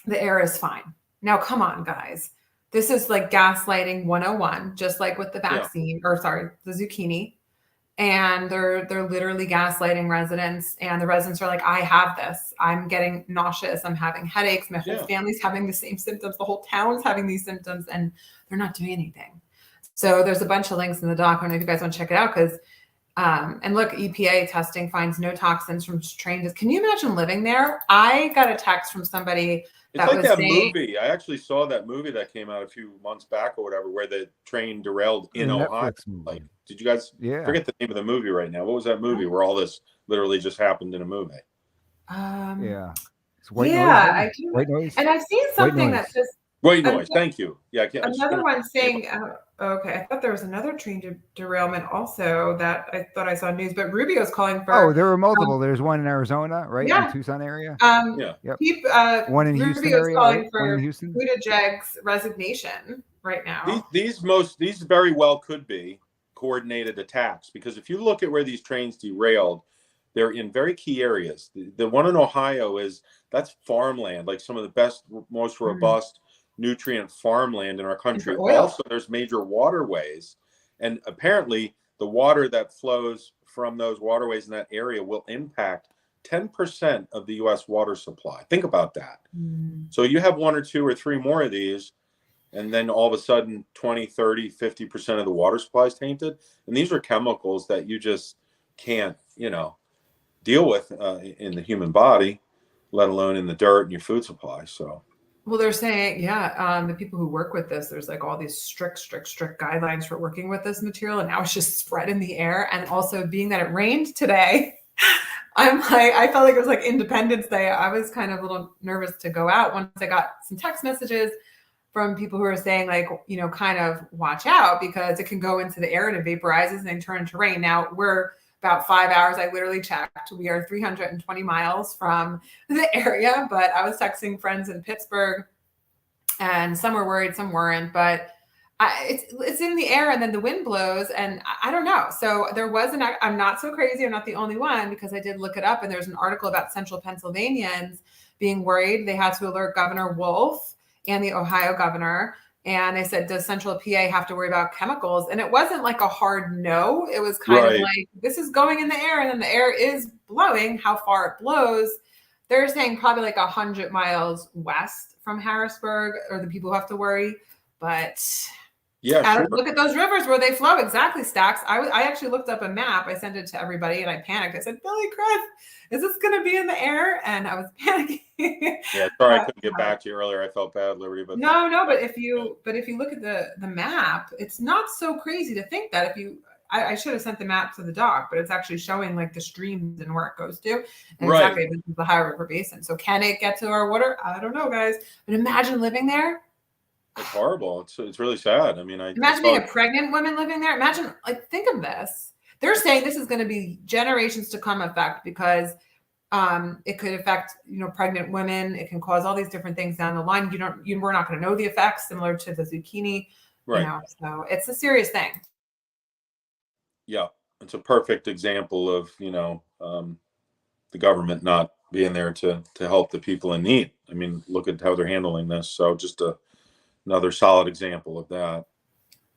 S8: the air is fine. Now, come on, guys. This is like gaslighting 101, just like with the vaccine, or sorry, the zucchini. And they're literally gaslighting residents. And the residents are like, I have this. I'm getting nauseous. I'm having headaches. My whole family's having the same symptoms. The whole town's having these symptoms, and they're not doing anything. So there's a bunch of links in the doc. I don't know if you guys want to check it out, because and look, EPA testing finds no toxins from trains. Can you imagine living there? I got a text from somebody.
S3: It's like that movie. I actually saw that movie that came out a few months back or whatever, where the train derailed in Ohio. Like, did you guys forget the name of the movie right now? What was that movie where all this literally just happened in a movie?
S2: It's White Noise.
S8: I do.
S2: White Noise.
S8: And I've seen something that just
S3: White Noise. Thank you. Yeah.
S8: Another one saying, okay, I thought there was another train derailment also that I thought I saw news, but Rubio's calling for.
S2: Oh, there were multiple. There's one in Arizona, right?
S8: Yeah.
S2: In Tucson area.
S8: One
S2: in Houston
S8: Rubio's
S2: area.
S8: calling
S2: Right?
S8: for
S2: One in Houston.
S8: Buttigieg's resignation right now.
S3: These very well could be coordinated attacks, because if you look at where these trains derailed, they're in very key areas. The one in Ohio that's farmland, like some of the best, most robust nutrient farmland in our country. Also, there's major waterways, and apparently the water that flows from those waterways in that area will impact 10% of the U.S. water supply. Think about that. So you have 1 or 2 or 3 more of these, and then all of a sudden 20, 30, 50% of the water supply is tainted. And these are chemicals that you just can't, deal with in the human body, let alone in the dirt and your food supply. So.
S8: Well, they're saying, the people who work with this, there's like all these strict guidelines for working with this material, and now it's just spread in the air. And also, being that it rained today, I felt like it was like Independence Day. I was kind of a little nervous to go out once I got some text messages from people who are saying, like, kind of watch out, because it can go into the air and it vaporizes and then turn into rain. Now we're about 5 hours. I literally checked. We are 320 miles from the area, but I was texting friends in Pittsburgh, and some were worried, some weren't. But it's in the air, and then the wind blows, and I don't know. So there was I'm not so crazy. I'm not the only one, because I did look it up, and there's an article about central Pennsylvanians being worried. They had to alert Governor Wolf and the Ohio governor. And they said, does Central PA have to worry about chemicals? And it wasn't like a hard no. It was kind of like, this is going in the air, and then the air is blowing. How far it blows, they're saying probably like 100 miles west from Harrisburg are the people who have to worry. But look at those rivers where they flow. Exactly, Stacks. I actually looked up a map. I sent it to everybody, and I panicked. I said, Billy Chris, is this going to be in the air? And I was panicking.
S3: Sorry, I couldn't get back to you earlier. I felt bad, Liberty. But
S8: no. But if you look at the map, it's not so crazy to think that I should have sent the map to the doc, but it's actually showing like the streams and where it goes to. And exactly, this is the Ohio River Basin. So can it get to our water? I don't know, guys. But imagine living there.
S3: It's horrible. It's really sad. I mean,
S8: imagine being a pregnant woman living there. Imagine, think of this. They're saying this is going to be generations to come effect, because it could affect, pregnant women. It can cause all these different things down the line. We're not going to know the effects, similar to the zucchini.
S3: Right.
S8: So it's a serious thing.
S3: Yeah, it's a perfect example of the government not being there to help the people in need. I mean, look at how they're handling this. So just another solid example of that.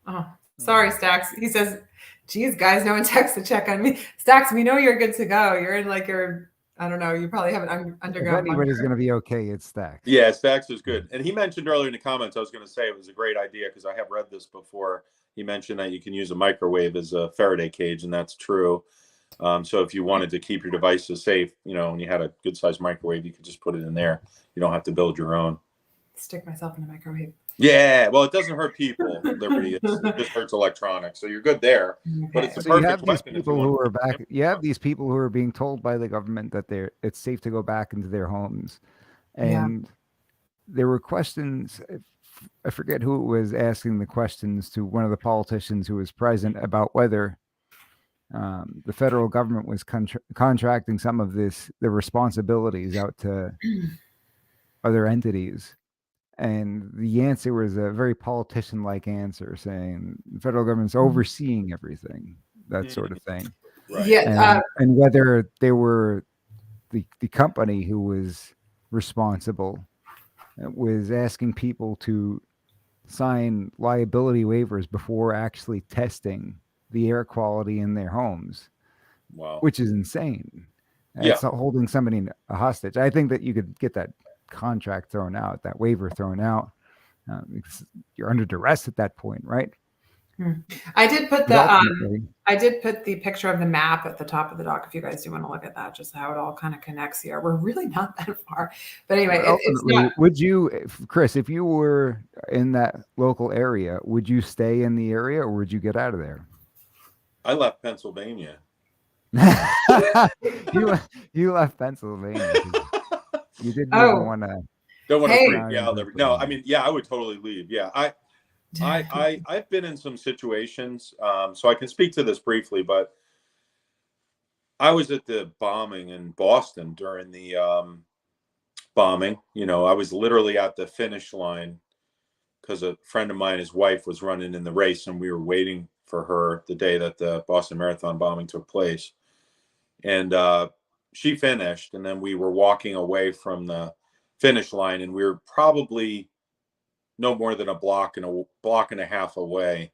S8: Oh, sorry, Stacks. He says, geez, guys, no one texts to check on me. Stacks, we know you're good to go. You're in I don't know, you probably have an underground.
S2: If anybody's going to be okay, it's Stacks.
S3: Yeah, Stacks is good. And he mentioned earlier in the comments, I was going to say it was a great idea, because I have read this before. He mentioned that you can use a microwave as a Faraday cage, and that's true. So if you wanted to keep your devices safe, and you had a good sized microwave, you could just put it in there. You don't have to build your own.
S8: Stick myself in the microwave.
S3: Yeah, well, it doesn't hurt people, Liberty. It just hurts electronics. So you're good there. Okay. But it's a perfect
S2: you have these
S3: weapon
S2: people who are back. You have these people who are being told by the government that it's safe to go back into their homes, and there were questions I forget who was asking the questions to one of the politicians who was present about whether the federal government was contracting some of the responsibilities out to other entities. And the answer was a very politician-like answer, saying the federal government's overseeing everything, that sort of thing.
S3: Right.
S8: Yeah.
S2: And whether they were the company who was responsible was asking people to sign liability waivers before actually testing the air quality in their homes,
S3: Wow.
S2: which is insane.
S3: Yeah.
S2: It's not holding somebody hostage. I think that you could get that contract thrown out, that waiver thrown out. You're under duress at that point, right?
S8: I did put
S2: But ultimately,
S8: I did put the picture of the map at the top of the doc. If you guys do want to look at that, just how it all kind of connects here. We're really not that far, but anyway, it's not.
S2: would you, Chris, if you were in that local area, would you stay in the area or would you get out of there?
S3: I left Pennsylvania.
S2: you left Pennsylvania. You didn't
S8: Oh.
S2: want to.
S3: Don't want
S8: Hey.
S3: to freak you out. No, I mean, yeah, I would totally leave. Yeah, I've been in some situations, so I can speak to this briefly. But I was at the bombing in Boston during the bombing. You know, I was literally at the finish line because a friend of mine, his wife, was running in the race, and we were waiting for her the day that the Boston Marathon bombing took place. And she finished, and then we were walking away from the finish line, and we were probably no more than a block and a half away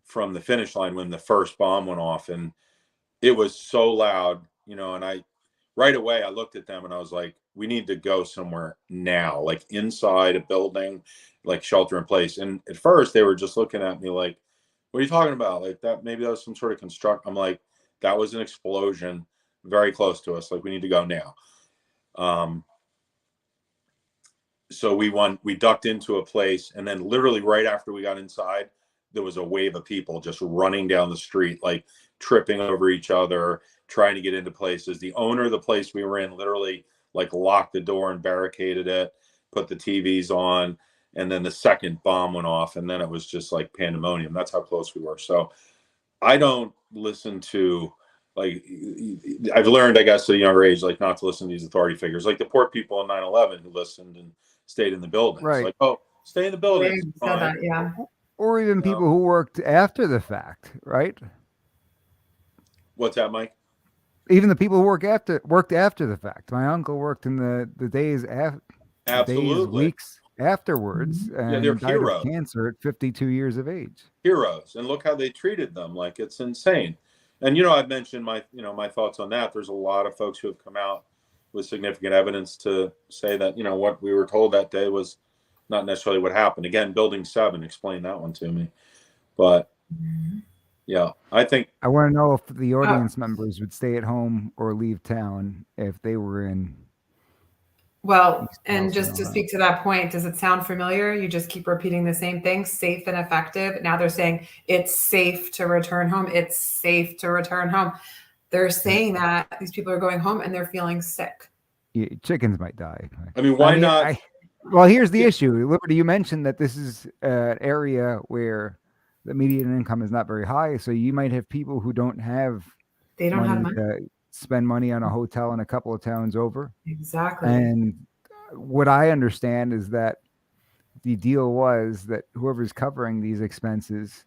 S3: from the finish line when the first bomb went off. And it was so loud, you know, and right away I looked at them and I was like, we need to go somewhere now, like inside a building, like shelter in place. And at first they were just looking at me like, what are you talking about? Like that, maybe that was some sort of construct. I'm like, that was an explosion very close to us. Like, we need to go now. So we ducked into a place, and then literally right after we got inside, there was a wave of people just running down the street, like tripping over each other, trying to get into places. The owner of the place we were in literally like locked the door and barricaded it, put the TVs on, and then the second bomb went off, and then it was just like pandemonium. That's how close we were. So I don't listen to, like, I've learned, I guess, at a younger age, like not to listen to these authority figures, like the poor people in 9/11 who listened and stayed in the buildings.
S2: Right.
S3: Like, oh, stay in the buildings.
S8: Yeah.
S2: Or even people who worked after the fact, right?
S3: What's that, Mike?
S2: Even the people who worked after the fact. My uncle worked in the days after,
S3: Absolutely.
S2: weeks afterwards, and
S3: they're
S2: died
S3: heroes.
S2: of cancer at 52 years of age.
S3: Heroes, and look how they treated them. Like, it's insane. And, you know, I've mentioned my thoughts on that. There's a lot of folks who have come out with significant evidence to say that, you know, what we were told that day was not necessarily what happened. Again, Building 7, explain that one to me. But yeah, I think
S2: I want to know if the audience members would stay at home or leave town if they were in.
S8: Well, and just to speak to that point, does it sound familiar? You just keep repeating the same thing, safe and effective. Now they're saying it's safe to return home. It's safe to return home. They're saying that these people are going home and they're feeling sick.
S2: Yeah, chickens might die.
S3: I mean, why not?
S2: Well, here's the issue. Liberty, you mentioned that this is an area where the median income is not very high. So you might have people who don't have money to spend money on a hotel in a couple of towns over.
S8: Exactly.
S2: And what I understand is that the deal was that whoever's covering these expenses,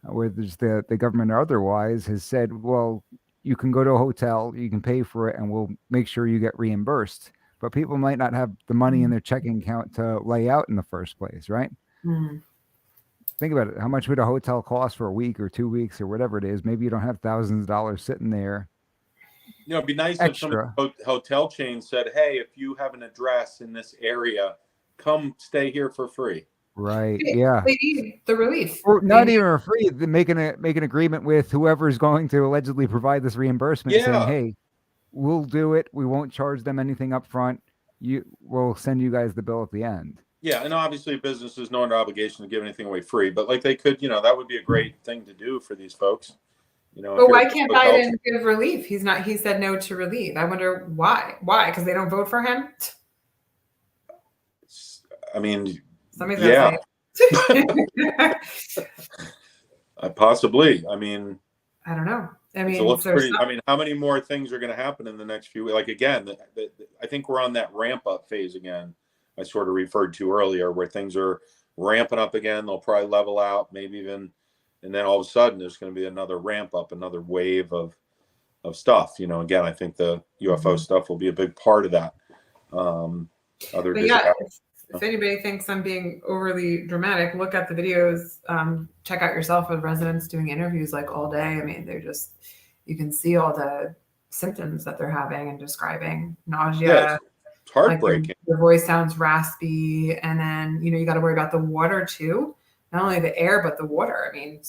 S2: whether it's the government or otherwise, has said, well, you can go to a hotel, you can pay for it, and we'll make sure you get reimbursed. But people might not have the money in their checking account to lay out in the first place, right?
S8: Mm-hmm.
S2: Think about it. How much would a hotel cost for a week or 2 weeks or whatever it is? Maybe you don't have thousands of dollars sitting there.
S3: You know, it'd be nice
S2: extra.
S3: if some hotel chain said, hey, if you have an address in this area, come stay here for free.
S2: Right. Yeah.
S8: They need the relief.
S2: Or not even for free. Make an agreement with whoever is going to allegedly provide this reimbursement, saying, hey, we'll do it. We won't charge them anything up front. We'll send you guys the bill at the end.
S3: Yeah, and obviously business is no under obligation to give anything away free, but like they could, you know, that would be a great thing to do for these folks. You know,
S8: but why can't Biden give relief? He said no to relief. I wonder why. Why? Because they don't vote for him?
S3: I mean,
S8: Somebody's
S3: Yeah.
S8: got to say it.
S3: Possibly. I mean,
S8: I don't know. I
S3: it
S8: mean,
S3: looks
S8: so
S3: pretty. I mean, how many more things are going to happen in the next few? Like again, I think we're on that ramp up phase again. I sort of referred to earlier, where things are ramping up again. They'll probably level out, maybe even, and then all of a sudden there's going to be another ramp up, another wave of stuff. You know, again, I think the UFO stuff will be a big part of that. Other
S8: But yeah,
S3: disasters.
S8: if anybody thinks I'm being overly dramatic, look at the videos. Check out yourself with residents doing interviews like all day. I mean, they're just, you can see all the symptoms that they're having and describing: nausea.
S3: Yeah, it's heartbreaking.
S8: Like your voice sounds raspy, and then you got to worry about the water too. Not only the air, but the water. I mean,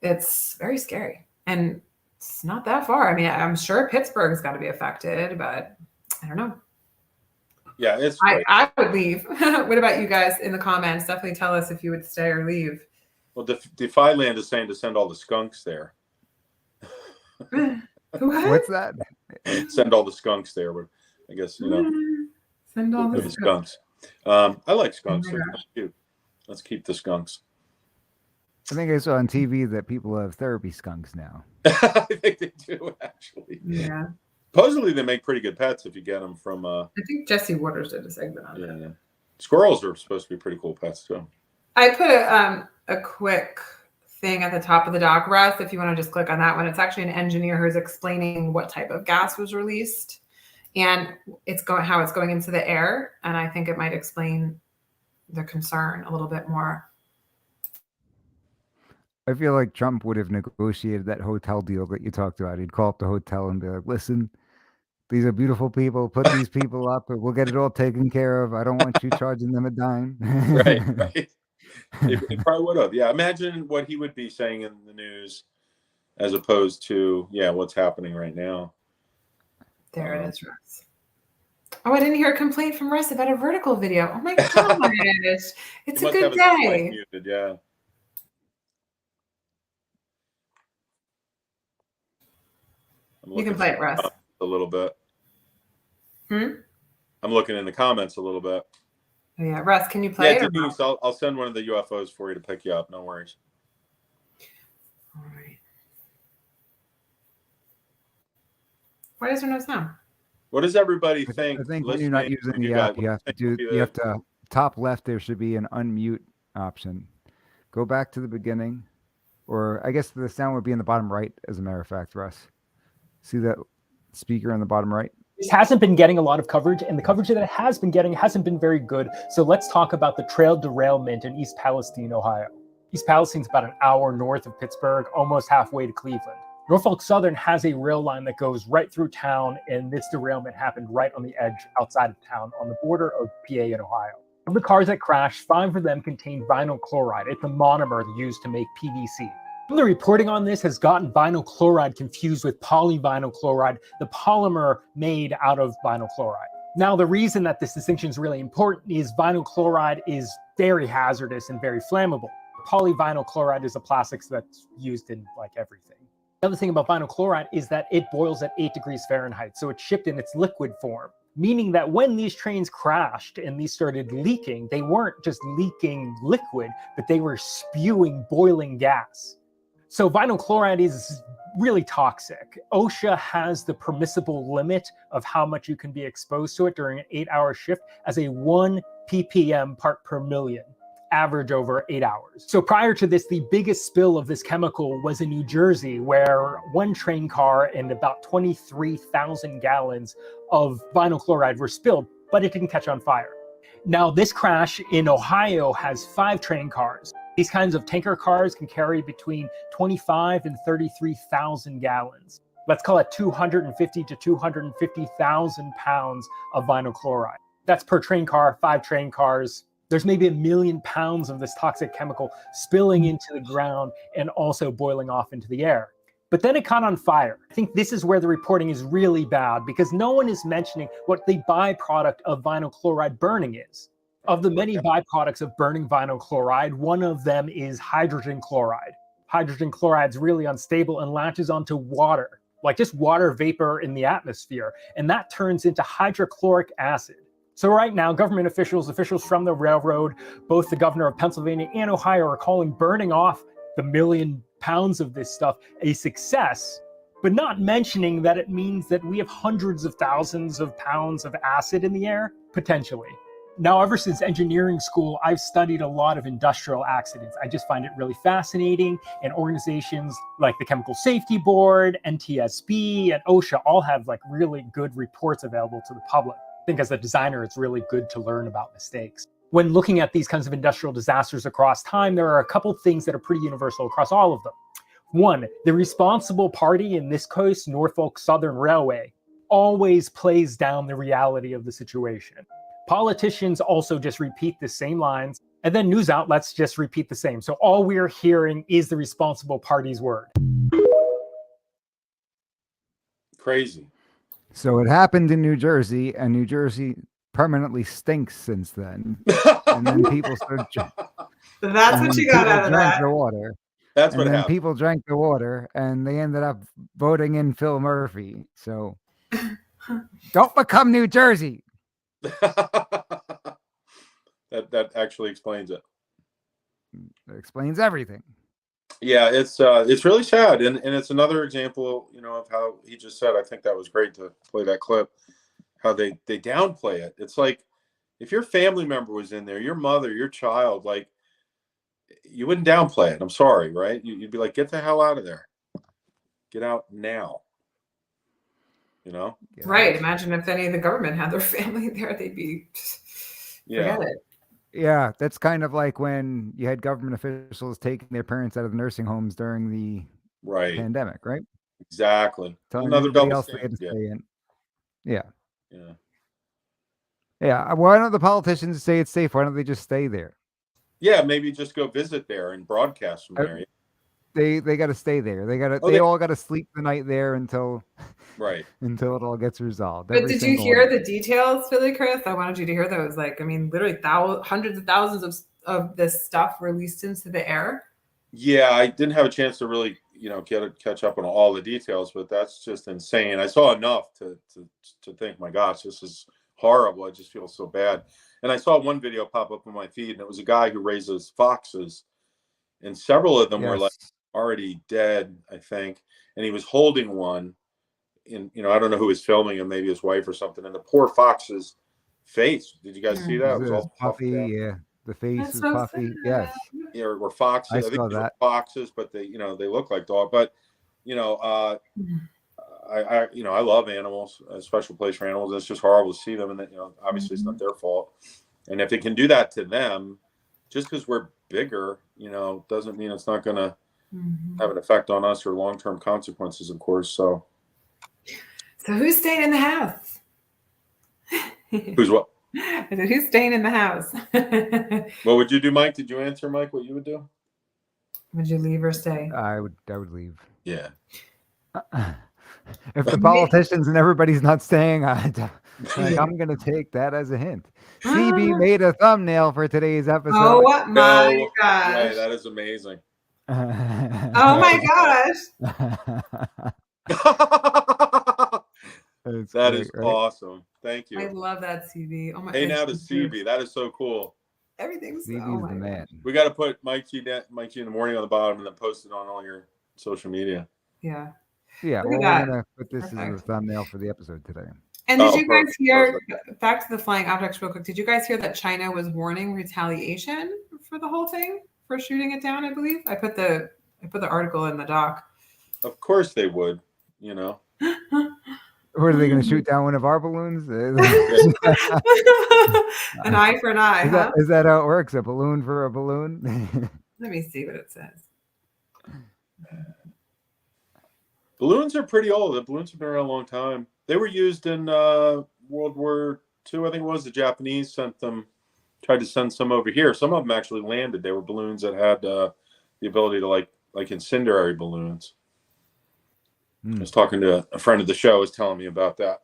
S8: it's very scary, and it's not that far. I mean, I'm sure Pittsburgh's got to be affected, but I don't know.
S3: Yeah, it's.
S8: I would leave. What about you guys in the comments? Definitely tell us if you would stay or leave.
S3: Well, Defy Land is saying to send all the skunks there.
S8: What?
S2: What's that?
S3: Send all the skunks there. But I guess
S8: Send all the
S3: skunks. I like skunks.
S8: Oh
S3: They're cute. Let's keep the skunks.
S2: I think I saw on TV that people have therapy skunks now.
S3: I think they do actually.
S8: Yeah.
S3: Supposedly they make pretty good pets if you get them from.
S8: I think Jesse Waters did a segment on it.
S3: Yeah. Squirrels are supposed to be pretty cool pets too.
S8: I put a quick thing at the top of the doc, Russ, if you want to just click on that one. It's actually an engineer who's explaining what type of gas was released and how it's going into the air. And I think it might explain the concern a little bit more.
S2: I feel like Trump would have negotiated that hotel deal that you talked about. He'd call up the hotel and be like, listen, these are beautiful people. Put these people up. We'll get it all taken care of. I don't want you charging them a dime.
S3: Right. He probably would have. Yeah. Imagine what he would be saying in the news as opposed to, what's happening right now.
S8: There it is, Russ. Oh, I didn't hear a complaint from Russ about a vertical video. Oh my gosh. It's a good day.
S3: Muted, yeah.
S8: You can play it, Russ.
S3: A little bit.
S8: I'm
S3: looking in the comments a little bit.
S8: Oh, yeah, Russ, can you play it?
S3: Denise, I'll send one of the UFOs for you to pick you up. No worries.
S8: All right. Why is there no sound?
S3: What does everybody think?
S2: I think when you're not using the app, you have to top left. There should be an unmute option. Go back to the beginning, or I guess the sound would be in the bottom right. As a matter of fact, Russ, see that speaker in the bottom right?
S9: This hasn't been getting a lot of coverage, and the coverage that it has been getting hasn't been very good. So let's talk about the trail derailment in East Palestine, Ohio. East Palestine's about an hour north of Pittsburgh, almost halfway to Cleveland. Norfolk Southern has a rail line that goes right through town, and this derailment happened right on the edge outside of town on the border of PA and Ohio. Of the cars that crashed, 5 of them contained vinyl chloride. It's a monomer used to make PVC. The reporting on this has gotten vinyl chloride confused with polyvinyl chloride, the polymer made out of vinyl chloride. Now, the reason that this distinction is really important is vinyl chloride is very hazardous and very flammable. Polyvinyl chloride is a plastics that's used in like everything. The other thing about vinyl chloride is that it boils at 8 degrees Fahrenheit, so it's shipped in its liquid form, meaning that when these trains crashed and these started leaking, they weren't just leaking liquid, but they were spewing boiling gas. So vinyl chloride is really toxic. OSHA has the permissible limit of how much you can be exposed to it during an 8-hour shift as a 1 ppm part per million, average over 8 hours. So prior to this, the biggest spill of this chemical was in New Jersey, where one train car and about 23,000 gallons of vinyl chloride were spilled, but it didn't catch on fire. Now, this crash in Ohio has 5 train cars. These kinds of tanker cars can carry between 25 and 33,000 gallons. Let's call it 250 to 250,000 pounds of vinyl chloride. That's per train car, 5 train cars. There's maybe 1 million pounds of this toxic chemical spilling into the ground and also boiling off into the air. But then it caught on fire. I think this is where the reporting is really bad because no one is mentioning what the byproduct of vinyl chloride burning is. Of the many byproducts of burning vinyl chloride, one of them is hydrogen chloride. Hydrogen chloride is really unstable and latches onto water, like just water vapor in the atmosphere, and that turns into hydrochloric acid. So right now, government officials from the railroad, both the governor of Pennsylvania and Ohio, are calling burning off the 1 million pounds of this stuff a success, but not mentioning that it means that we have hundreds of thousands of pounds of acid in the air, potentially. Now, ever since engineering school, I've studied a lot of industrial accidents. I just find it really fascinating, and organizations like the Chemical Safety Board, NTSB, and OSHA all have like really good reports available to the public. I think as a designer, it's really good to learn about mistakes. When looking at these kinds of industrial disasters across time, there are a couple things that are pretty universal across all of them. One, the responsible party, in this case, Norfolk Southern Railway, always plays down the reality of the situation. Politicians also just repeat the same lines, and then news outlets just repeat the same. So all we're hearing is the responsible party's word.
S3: Crazy.
S2: So it happened in New Jersey, and New Jersey permanently stinks since then. And then people started.
S8: So that's what you got out of that.
S2: The water.
S3: That's
S2: and
S3: what
S2: then
S3: happened.
S2: People drank the water, and they ended up voting in Phil Murphy. So don't become New Jersey.
S3: that actually explains it.
S2: It explains everything.
S3: Yeah, it's really sad, and it's another example, of how he just said. I think that was great to play that clip. How they downplay it. It's like if your family member was in there, your mother, your child, like you wouldn't downplay it. I'm sorry, right? You'd be like, get the hell out of there. Get out now.
S8: Right. Imagine if any of the government had their family there, they'd be forget it.
S2: Yeah, that's kind of like when you had government officials taking their parents out of the nursing homes during the pandemic, right?
S3: Exactly.
S2: Telling
S3: Another
S2: everybody
S3: double
S2: else they had to
S3: standard.
S2: stay in. Yeah.
S3: Yeah.
S2: Yeah. Why don't the politicians say it's safe? Why don't they just stay there?
S3: Yeah, maybe just go visit there and broadcast from there.
S2: They got to stay there. They all got to sleep the night there until until it all gets resolved.
S8: But did you hear the details, Philly Chris? I wanted you to hear those. Like, I mean, literally hundreds of thousands of this stuff released into the air.
S3: Yeah, I didn't have a chance to really, catch up on all the details, but that's just insane. I saw enough to think, my gosh, this is horrible. I just feel so bad. And I saw one video pop up on my feed, and it was a guy who raises foxes, and several of them were like already dead, I think. And he was holding one, and I don't know who was filming him, maybe his wife or something. And the poor fox's face. Did you guys see that? It was all
S2: puffy. Yeah, the face was puffy. Sad. Yes.
S3: Yeah, were foxes. I think they were foxes, but they look like dog. But I love animals. A special place for animals. It's just horrible to see them, and obviously it's not their fault. And if they can do that to them, just because we're bigger, doesn't mean it's not going to have an effect on us or long-term consequences, of course. So
S8: who's staying in the house?
S3: Who's what?
S8: Who's staying in the house?
S3: What would you do, Mike? Did you answer, Mike, what you would do?
S8: Would you leave or stay?
S2: I would leave.
S3: Yeah.
S2: If the politicians and everybody's not staying, I'm going to take that as a hint. CB made a thumbnail for today's episode.
S8: Oh my gosh.
S3: Right, that is amazing.
S8: Oh my gosh.
S3: That is awesome. Thank you.
S8: I love that, CB. Oh my.
S3: Hey, now to CB. That is so cool.
S8: Everything's
S2: the man.
S3: We got to put Mike G in the morning on the bottom and then post it on all your social media.
S8: Yeah.
S2: Yeah. Well, we're gonna put this as a thumbnail for the episode today.
S8: And did you guys hear? Back to the flying objects real quick. Did you guys hear that China was warning retaliation for the whole thing for shooting it down? I believe I put the article in the doc.
S3: Of course they would.
S2: Or are they going to shoot down one of our balloons?
S8: An eye for an eye.
S2: Is that how it works? A balloon for a balloon?
S8: Let me see what it says.
S3: Balloons are pretty old. The balloons have been around a long time. They were used in World War II. I think it was the Japanese tried to send some over here. Some of them actually landed. They were balloons that had the ability to like incendiary balloons. I was talking to a friend of the show, was telling me about that.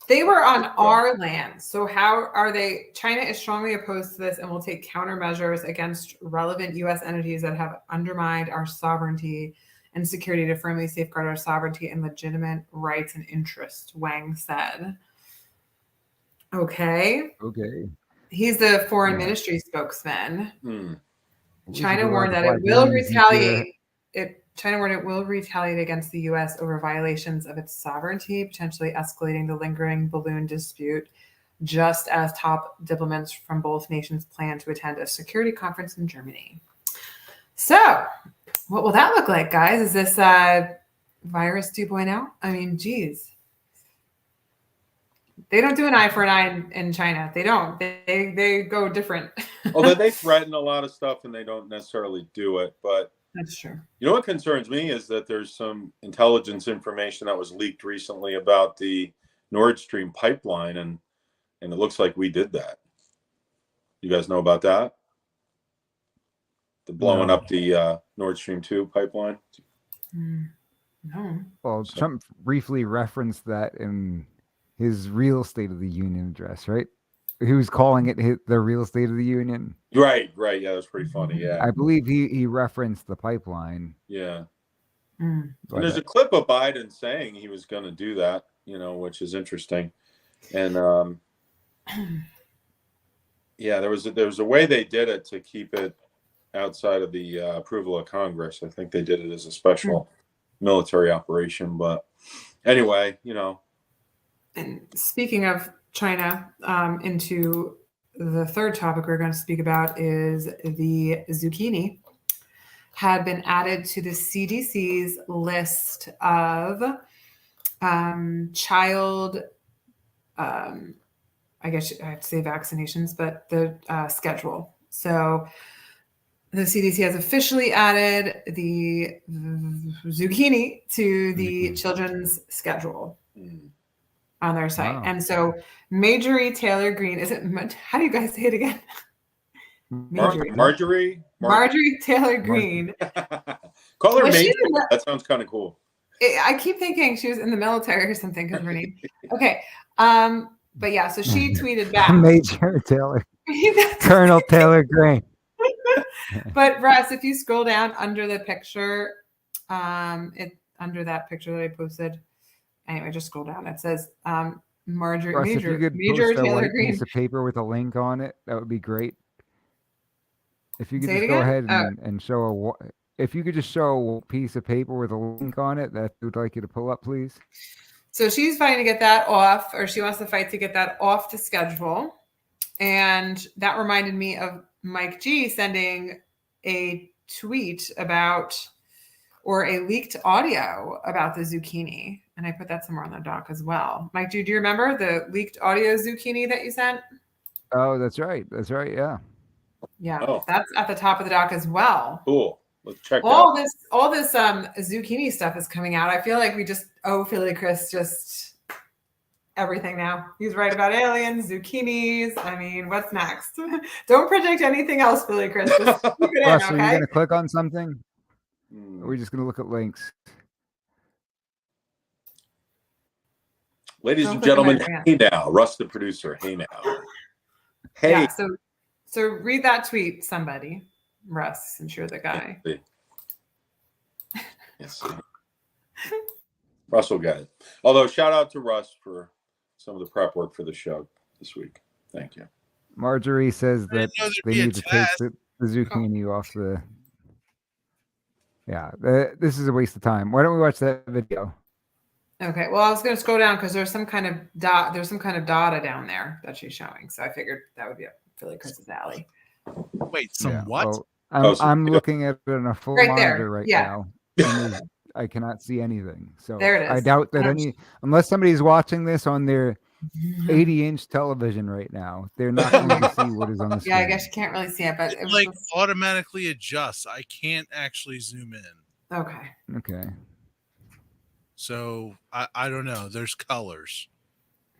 S8: They were on our land. So how are they? China is strongly opposed to this and will take countermeasures against relevant U.S. entities that have undermined our sovereignty and security to firmly safeguard our sovereignty and legitimate rights and interests, Wang said. Okay.
S2: Okay.
S8: He's the foreign
S2: Yeah.
S8: ministry spokesman. China
S2: Elizabeth
S8: warned that
S2: Black
S8: it will
S2: Lines into
S8: retaliate. China warned it will retaliate against the U.S. over violations of its sovereignty, potentially escalating the lingering balloon dispute, just as top diplomats from both nations plan to attend a security conference in Germany. So, what will that look like, guys? Is this virus 2.0? I mean, geez. They don't do an eye for an eye in China. They don't. They go different.
S3: Although they threaten a lot of stuff and they don't necessarily do it. But
S8: That's true.
S3: you know what concerns me is that there's some intelligence information that was leaked recently about the Nord Stream pipeline, and it looks like we did that. You guys know about that? The blowing up the Nord Stream 2 pipeline?
S8: No.
S2: Well, Trump briefly referenced that in his real State of the Union address, right? He was calling it the real State of the Union.
S3: Right. Yeah, that was pretty funny. Yeah.
S2: I believe he referenced the pipeline.
S3: Yeah.
S8: Mm.
S3: And there's a clip of Biden saying he was going to do that, which is interesting. And yeah, there was a way they did it to keep it outside of the approval of Congress. I think they did it as a special military operation. But anyway,
S8: And speaking of China, into the third topic we're going to speak about is the zucchini had been added to the CDC's list of child, I guess I have to say vaccinations, but the schedule. So the CDC has officially added the zucchini to the children's schedule on their site.
S2: Wow.
S8: And so Marjorie Taylor Greene, how do you guys say it again?
S3: Marjorie
S8: Taylor Greene.
S3: Call her Major. That sounds kind of cool.
S8: I keep thinking she was in the military or something because of her name. Okay. But yeah, so she tweeted back.
S2: Major Taylor. Colonel Taylor Greene.
S8: But Russ, if you scroll down under the picture, under that picture that I posted, anyway, just scroll down. It says Major Taylor Greene.
S2: Piece of paper with a link on it, that would be great. If you could
S8: Say
S2: just
S8: it
S2: go
S8: again?
S2: ahead and show if you could just show a piece of paper with a link on it that we'd like you to pull up, please.
S8: So she's fighting to get that off, or she wants to fight to get that off the schedule. And that reminded me of Mike G sending a tweet or a leaked audio about the zucchini. And I put that somewhere on the doc as well. Mike G, do you remember the leaked audio zucchini that you sent?
S2: Oh, that's right. Yeah.
S8: Yeah, That's at the top of the doc as well.
S3: Cool. Let's check
S8: all this zucchini stuff is coming out. I feel like we just owe Philly Chris just everything now. He's right about aliens, zucchinis. I mean, what's next? Don't predict anything else, Philly Chris. Just keep it in,
S2: Russ,
S8: okay?
S2: are you going to click on something? Or are we just going to look at links?
S3: Ladies and gentlemen, hey now. Russ, the producer. Hey now. Hey.
S8: Yeah, so read that tweet, somebody. Russ, since you're the guy.
S3: Yes. Russell got it. Although, shout out to Russ for some of the prep work for the show this week. Thank you.
S2: Marjorie says that they need to take the zucchini off the. Yeah, this is a waste of time. Why don't we watch that video?
S8: Okay. Well, I was going to scroll down because there's some kind of data down there that she's showing. So I figured that would be up Philly Chris's alley.
S7: Wait, what?
S2: Well, I'm looking at it on a full monitor right now. And I cannot see anything. So
S8: there it is.
S2: I doubt that unless somebody's watching this on their 80-inch television right now, they're not going to see what is on the screen.
S8: Yeah, I guess you can't really see it, but
S7: it like automatically adjusts. I can't actually zoom in.
S2: Okay.
S7: So I don't know. There's colors.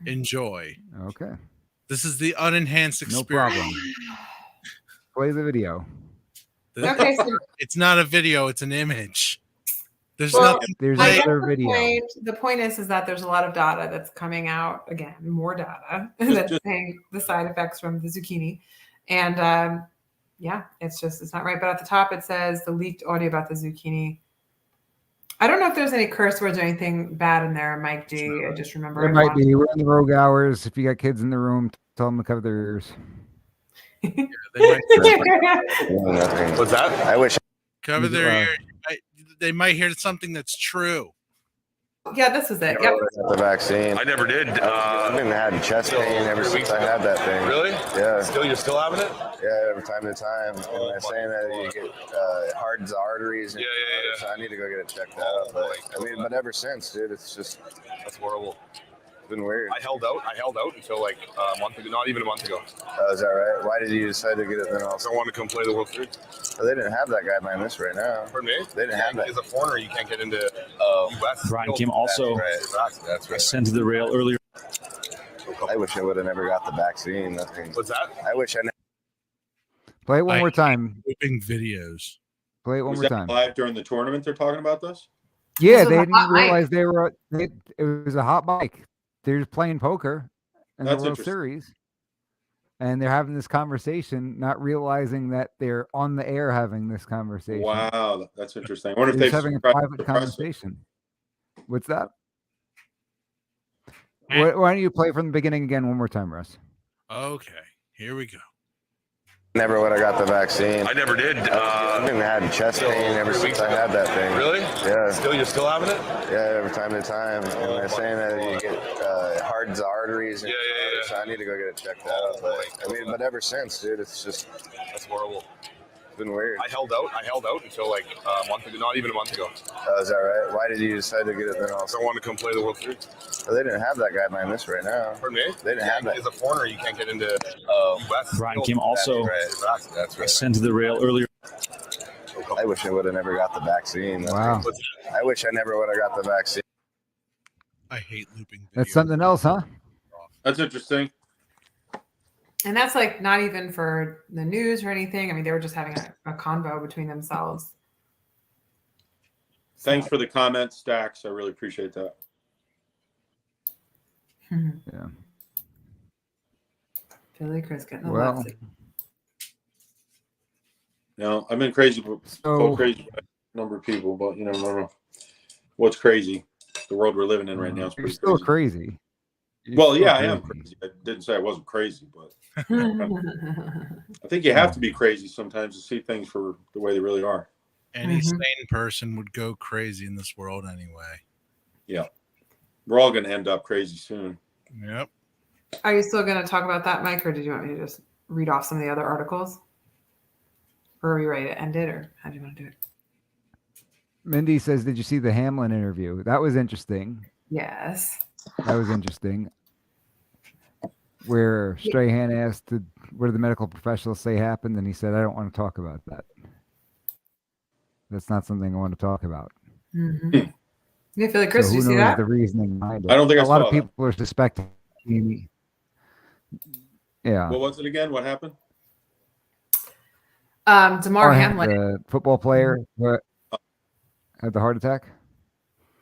S7: Enjoy.
S2: Okay.
S7: This is the unenhanced experience.
S2: No problem. Play the video.
S8: Okay, so
S7: it's not a video, it's an image. There's
S2: There's another video.
S8: The point is that there's a lot of data that's coming out, again, more data that's saying the side effects from the zucchini. And it's not right. But at the top it says the leaked audio about the zucchini I don't know if there's any curse words or anything bad in there, Mike G. I just remember
S2: There might be. We're in the rogue hours. If you got kids in the room, tell them to cover their ears.
S7: They might
S10: What's that? I wish.
S7: cover their ear. They might hear something that's true.
S8: Yeah, this was it. Yep.
S10: The vaccine.
S11: I never did.
S10: I've been having chest pain ever since I had that thing.
S11: Really?
S10: Yeah.
S11: You're still having it?
S10: Yeah, every time to time. And they're saying that you get hardens the arteries. And
S11: Yeah.
S10: So I need to go get it checked out. But ever since, dude, it's just
S11: That's horrible.
S10: it's been weird.
S11: I held out until like a month ago, not even a month ago.
S10: Oh, is that right? Why did you decide to get it then also?
S11: I wanted to come play the World Series.
S10: They didn't have that guideline this right now.
S11: Pardon me?
S10: They didn't have that.
S11: As a foreigner, you can't get into U.S.
S12: Ryan Kim also
S10: That's right.
S12: sent to the rail earlier.
S10: I wish I would have never got the vaccine.
S11: What's that?
S10: I wish I never.
S2: Play it one more time.
S7: Whipping videos.
S2: Play it one
S3: Was
S2: more
S3: that
S2: time.
S3: live during the tournament? They're talking about this.
S2: Yeah,
S8: This was
S2: they
S8: a
S2: didn't
S8: hot mic.
S2: realize they were. It was a hot mic. They're just playing poker in the
S3: That's
S2: World
S3: interesting.
S2: Series, and they're having this conversation, not realizing that they're on the air having this conversation.
S3: Wow, that's interesting. I wonder if
S2: They're
S3: they've
S2: just having a
S3: tried to
S2: private
S3: suppress it.
S2: conversation. What's that? Why don't you play from the beginning again one more time, Russ?
S7: Okay, here we go.
S10: Never would have got the vaccine.
S11: I never did.
S10: I've been having chest pain ever since I had that thing.
S11: Really?
S10: Yeah.
S11: You're still having it?
S10: Yeah, every time to time. And they're saying that you get hardens the arteries. And
S11: Yeah.
S10: So I need to go get it checked out. But ever since, dude, it's just
S11: That's horrible.
S10: it's been weird.
S11: I held out until like a month ago, not even a month ago.
S10: Oh, is that right? Why did you decide to get it then also?
S11: I wanted to come play the World Series.
S10: They didn't have that guideline this right now.
S11: Pardon me?
S10: They didn't have that.
S11: As a foreigner, you can't get into U.S.
S12: Ryan Kim also
S10: That's right.
S12: sent to the rail earlier.
S10: I wish I would have never got the vaccine.
S2: Wow,
S10: I wish I never would have got the vaccine.
S7: I hate looping videos.
S2: that's something else, huh?
S3: That's interesting.
S8: And that's like not even for the news or anything. I mean, they were just having a convo between themselves.
S3: Thanks for the comment, Stacks. I really appreciate that.
S2: Yeah.
S8: Philly Chris getting the
S2: Well,
S8: left.
S3: No, I've been crazy for
S2: so
S3: crazy by a number of people, but you know what's crazy. The world we're living in right now is
S2: you're
S3: pretty
S2: still
S3: crazy.
S2: crazy. You're
S3: Well,
S2: still
S3: yeah, I am crazy. I didn't say I wasn't crazy, but I think you have to be crazy sometimes to see things for the way they really are.
S7: Any sane person would go crazy in this world anyway.
S3: Yeah. We're all going to end up crazy soon.
S7: Yep.
S8: Are you still going to talk about that, Mike, or did you want me to just read off some of the other articles? Or are we ready to end it, or how do you want to do it?
S2: Mindy says, "Did you see the Hamlin interview? That was interesting.
S8: Yes.
S2: That was interesting." Where Strahan asked, "What did the medical professionals say happened?" And he said, "I don't want to talk about that. That's not something I want to talk about."
S8: Mm-hmm. You feel like Chris?
S2: So
S8: Did
S2: who
S8: you see
S2: knows
S8: that?
S2: the reasoning behind it?
S3: I don't think I
S2: a lot
S3: saw
S2: of
S3: that.
S2: people are suspecting. Yeah.
S3: What was it again? What happened?
S8: Damar
S2: Or
S8: Hamlin.
S2: the football player who had the heart attack.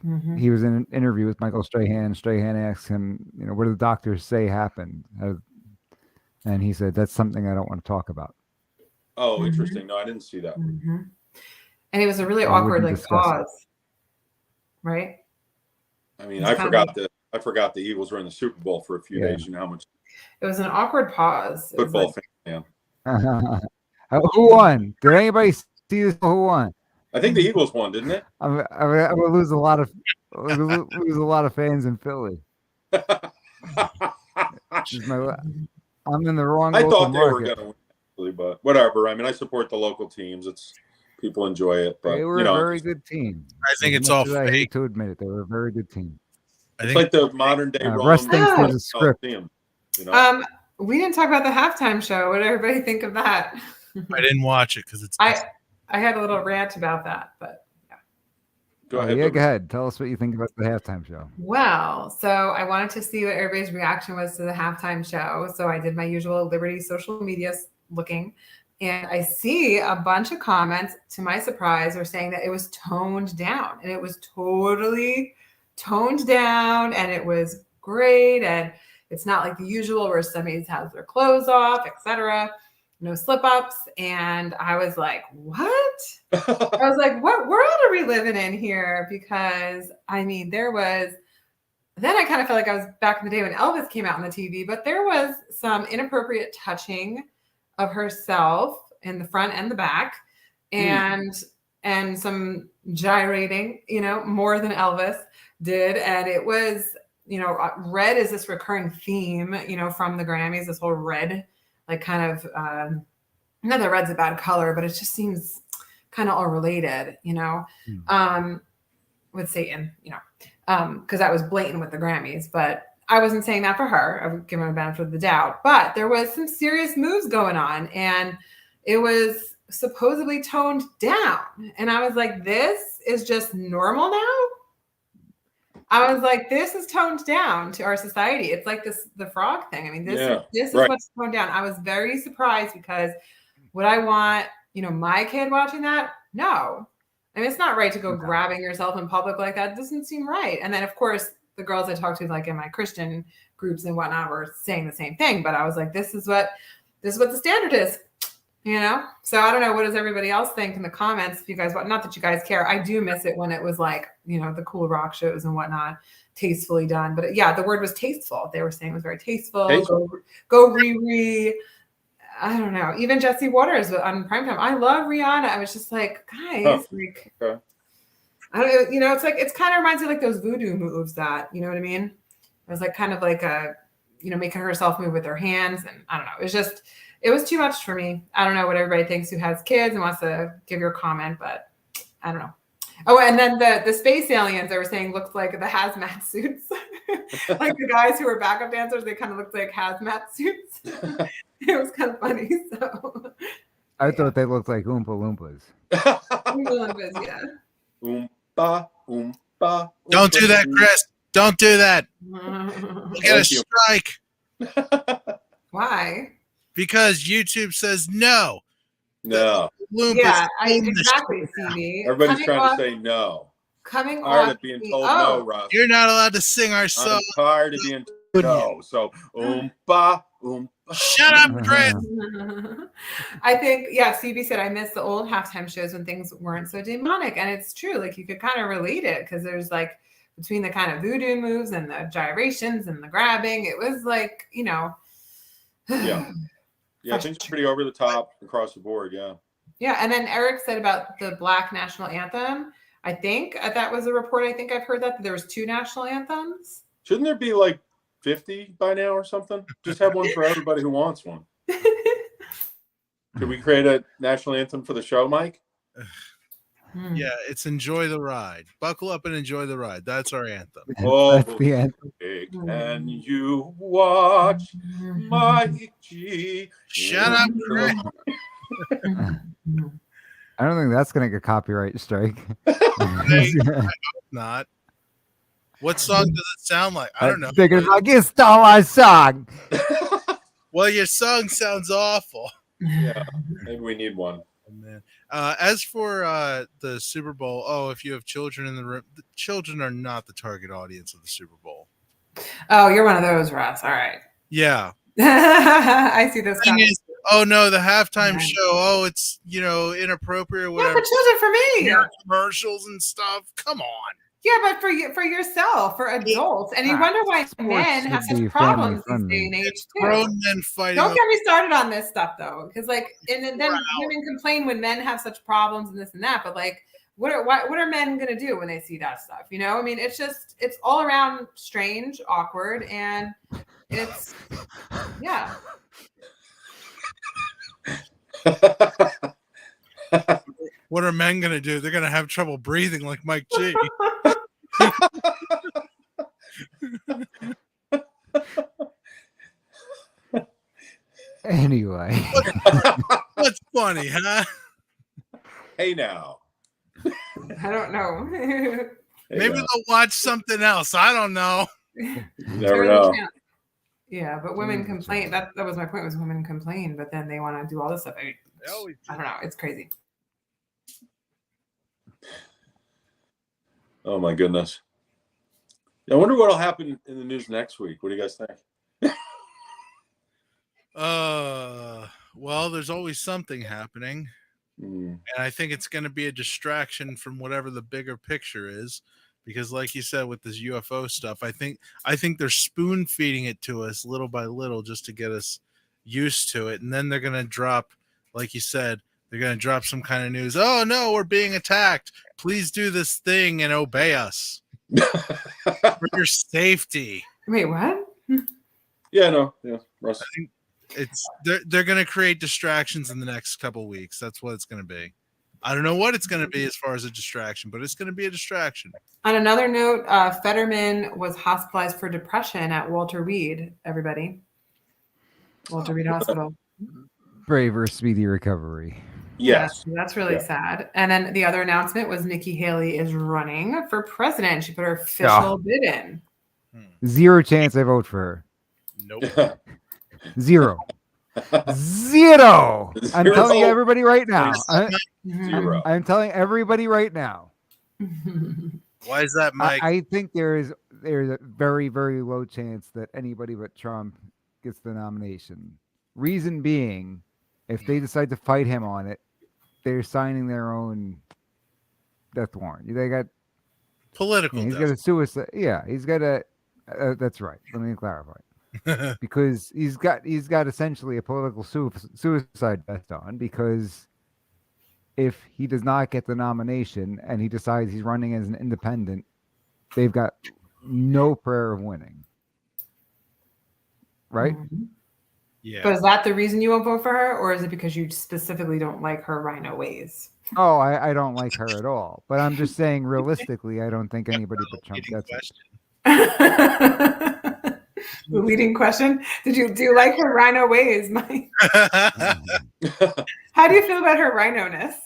S8: Mhm.
S2: He was in an interview with Michael Strahan. Strahan asked him, what do the doctors say happened? And he said, that's something I don't want to talk about.
S3: Oh, interesting. No, I didn't see that.
S8: Mm-hmm. And it was a really
S2: I
S8: awkward
S2: wouldn't
S8: like
S2: discuss it.
S8: pause, right?
S3: I mean,
S8: It's
S3: I
S8: kind of
S3: forgot the Eagles were in the Super Bowl for a few
S2: Yeah.
S3: days. You know how much
S8: It was an awkward pause. It was
S3: football
S8: like,
S3: fan. Yeah.
S2: Who won? Did anybody see this? Who won?
S3: I think the Eagles won, didn't it?
S2: I'm gonna lose a lot of fans in Philly. I'm in the wrong.
S3: I
S2: local
S3: thought they were
S2: market.
S3: going to win, actually, but whatever. I mean, I support the local teams. It's people enjoy it, but
S2: They were
S3: you know,
S2: a very good team.
S7: I think
S2: As
S7: it's
S2: much
S7: all
S2: as I hate
S7: fake.
S2: to admit it, they were a very good team.
S7: I
S3: it's
S7: think
S3: like the modern day
S2: Russ thinks there's a script.
S3: Coliseum, you know?
S8: we didn't talk about the halftime show. What did everybody think of that?
S7: I didn't watch it because it's.
S8: I had a little rant about that, but yeah.
S3: Go ahead.
S2: Yeah, go ahead. Tell us what you think about the halftime show.
S8: Well, so I wanted to see what everybody's reaction was to the halftime show. So I did my usual Liberty social media looking, and I see a bunch of comments, to my surprise, are saying that it was toned down, and it was totally toned down, and it was great, and it's not like the usual where somebody has their clothes off, etc. no slip ups. And I was like, what? I was like, what world are we living in here? Because I mean, then I kind of felt like I was back in the day when Elvis came out on the TV, but there was some inappropriate touching of herself in the front and the back, and some gyrating, more than Elvis did. And it was, red is this recurring theme, from the Grammys, this whole red, like kind of, not that red's a bad color, but it just seems kind of all related, with Satan, because that was blatant with the Grammys. But I wasn't saying that for her. I would give her a benefit of the doubt. But there was some serious moves going on, and it was supposedly toned down. And I was like, this is just normal now? I was like, this is toned down to our society. It's like the frog thing. I mean, this is
S3: right.
S8: what's toned down. I was very surprised, because would I want, my kid watching that? No. I mean, it's not right to go grabbing yourself in public like that. It doesn't seem right. And then, of course, the girls I talked to, like in my Christian groups and whatnot, were saying the same thing. But I was like, this is what the standard is, So I don't know. What does everybody else think in the comments? If you guys want, not that you guys care. I do miss it when it was like, the cool rock shows and whatnot, tastefully done. But yeah, the word was tasteful. They were saying it was very tasteful. Go Riri. I don't know. Even Jesse Waters on Primetime. I love Rihanna. I was just like, guys, I don't know. It's like, it's kind of reminds me of like those voodoo moves that, you know what I mean? It was like kind of like making herself move with her hands. And I don't know. It was too much for me. I don't know what everybody thinks who has kids and wants to give your comment, but I don't know. Oh, and then the space aliens, they were saying, looked like the hazmat suits. Like the guys who were backup dancers, they kind of looked like hazmat suits. It was kind of funny. So
S2: I thought they looked like Oompa Loompas.
S8: Oompa Loompas, yeah.
S3: Oompa, oompa.
S7: Don't do that, Chris. Don't do that. We'll get a strike.
S8: Why?
S7: Because YouTube says no.
S3: No.
S8: Yeah, exactly, CD.
S3: Everybody's trying to say no.
S8: Coming
S3: tired
S8: off
S3: of being told no, Russ.
S7: You're not allowed to sing our song.
S3: I'm tired of being told no. So oompa, oompa.
S7: Shut up, Chris.
S8: I think, CB said, I miss the old halftime shows when things weren't so demonic. And it's true. Like, you could kind of relate it, because there's like, between the kind of voodoo moves and the gyrations and the grabbing, it was like,
S3: Yeah, things are pretty over the top across the board. Yeah.
S8: Yeah. And then Eric said about the Black national anthem. I think that was a report. I think I've heard that there was 2 national anthems.
S3: Shouldn't there be like 50 by now or something? Just have one for everybody who wants one. Could we create a national anthem for the show, Mike?
S7: Yeah, it's Enjoy the Ride. Buckle up and enjoy the ride. That's our anthem.
S3: Oh,
S2: That's the anthem.
S3: can you watch Mike G?
S7: Shut up, Chris.
S2: I don't think that's going to get copyright strike.
S7: I hope not. What song does it sound like? I don't know.
S2: Thinking about you stole my song.
S7: Well, your song sounds awful.
S3: Yeah, maybe we need one.
S7: Oh, man. As for the Super Bowl, if you have children in the room, the children are not the target audience of the Super Bowl.
S8: Oh, you're one of those, Russ. All right.
S7: Yeah.
S8: I see this.
S7: Oh no, the halftime show. It's inappropriate. Whatever.
S8: Yeah, for children, for me.
S7: Commercials and stuff. Come on.
S8: Yeah, but for yourself, for adults, and you wonder why men have such problems these day and age too.
S7: Grown men fighting.
S8: Don't get me started on this stuff though, because and then women complain when men have such problems and this and that. But like, what are men gonna do when they see that stuff? I mean, it's all around strange, awkward, and it's yeah.
S7: What are men gonna do? They're gonna have trouble breathing like Mike G.
S2: Anyway.
S7: What's funny, huh?
S3: Hey now.
S8: I don't know.
S7: Maybe they'll watch something else. I don't know.
S3: You never know.
S8: Yeah, but women complain. That was my point. Was women complain, but then they want to do all this stuff. I don't know. It's crazy.
S3: Oh my goodness. I wonder what'll happen in the news next week. What do you guys think?
S7: Well, there's always something happening.
S3: Mm.
S7: And I think it's going to be a distraction from whatever the bigger picture is. Because like you said, with this UFO stuff, I think they're spoon feeding it to us little by little just to get us used to it. And then they're going to drop, like you said, they're going to drop some kind of news. Oh, no, we're being attacked. Please do this thing and obey us for your safety.
S8: Wait, what?
S3: Yeah, no, yeah, Russ.
S7: I think they're going to create distractions in the next couple weeks. That's what it's going to be. I don't know what it's going to be as far as a distraction, but it's going to be a distraction.
S8: On another note, Fetterman was hospitalized for depression at Walter Reed, everybody. Walter Reed Hospital.
S2: Braver, speedy recovery.
S3: Yes.
S8: Yeah, that's really sad. And then the other announcement was Nikki Haley is running for president. She put her official bid in.
S2: Zero chance I vote for her.
S7: Nope.
S2: Zero. Zero. I'm
S3: Zero.
S2: telling everybody right now.
S3: Zero.
S2: I'm telling everybody right now.
S7: Why is that, Mike?
S2: I think there's a very, very low chance that anybody but Trump gets the nomination. Reason being, if they decide to fight him on it, they're signing their own death warrant. They got
S7: political.
S2: He's got a suicide. Yeah, he's got a. That's right. Let me clarify. Because he's got essentially a political suicide vest on, because if he does not get the nomination and he decides he's running as an independent, they've got no prayer of winning. Right?
S8: Mm-hmm.
S7: Yeah.
S8: But is that the reason you won't vote for her, or is it because you specifically don't like her rhino ways?
S2: Oh, I don't like her at all. But I'm just saying, realistically, I don't think anybody but Trump gets it.
S8: The leading question: do you like her rhino ways, Mike? How do you feel about her rhino-ness?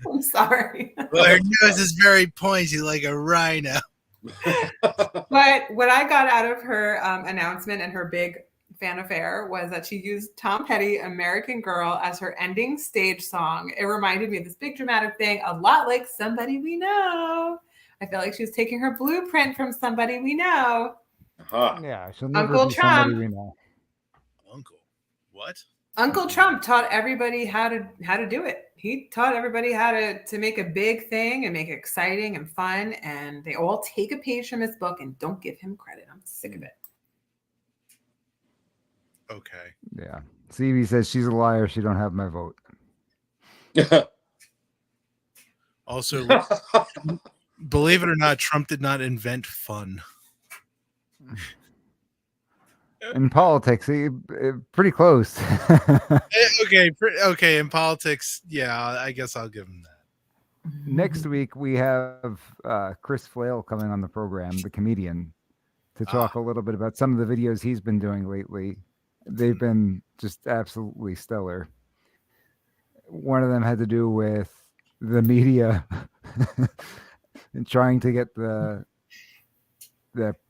S8: I'm sorry.
S7: Well, her nose is very pointy like a rhino.
S8: But what I got out of her announcement and her big fan affair was that she used Tom Petty, American Girl, as her ending stage song. It reminded me of this big dramatic thing, a lot like Somebody We Know. I feel like she was taking her blueprint from Somebody We Know.
S3: Uh-huh.
S2: Yeah, she'll never
S8: Uncle
S2: be somebody
S8: Trump.
S2: we know.
S7: Uncle, what?
S8: Uncle Trump taught everybody how to do it. He taught everybody how to make a big thing and make it exciting and fun. And they all take a page from his book and don't give him credit. I'm sick of it.
S7: Okay.
S2: Yeah. CB says she's a liar. She don't have my vote.
S7: Also, believe it or not, Trump did not invent fun.
S2: In politics, pretty close.
S7: Okay. In politics, yeah, I guess I'll give him that.
S2: Next week, we have Chris Flail coming on the program, the comedian, to talk a little bit about some of the videos he's been doing lately. They've been just absolutely stellar. One of them had to do with the media and trying to get the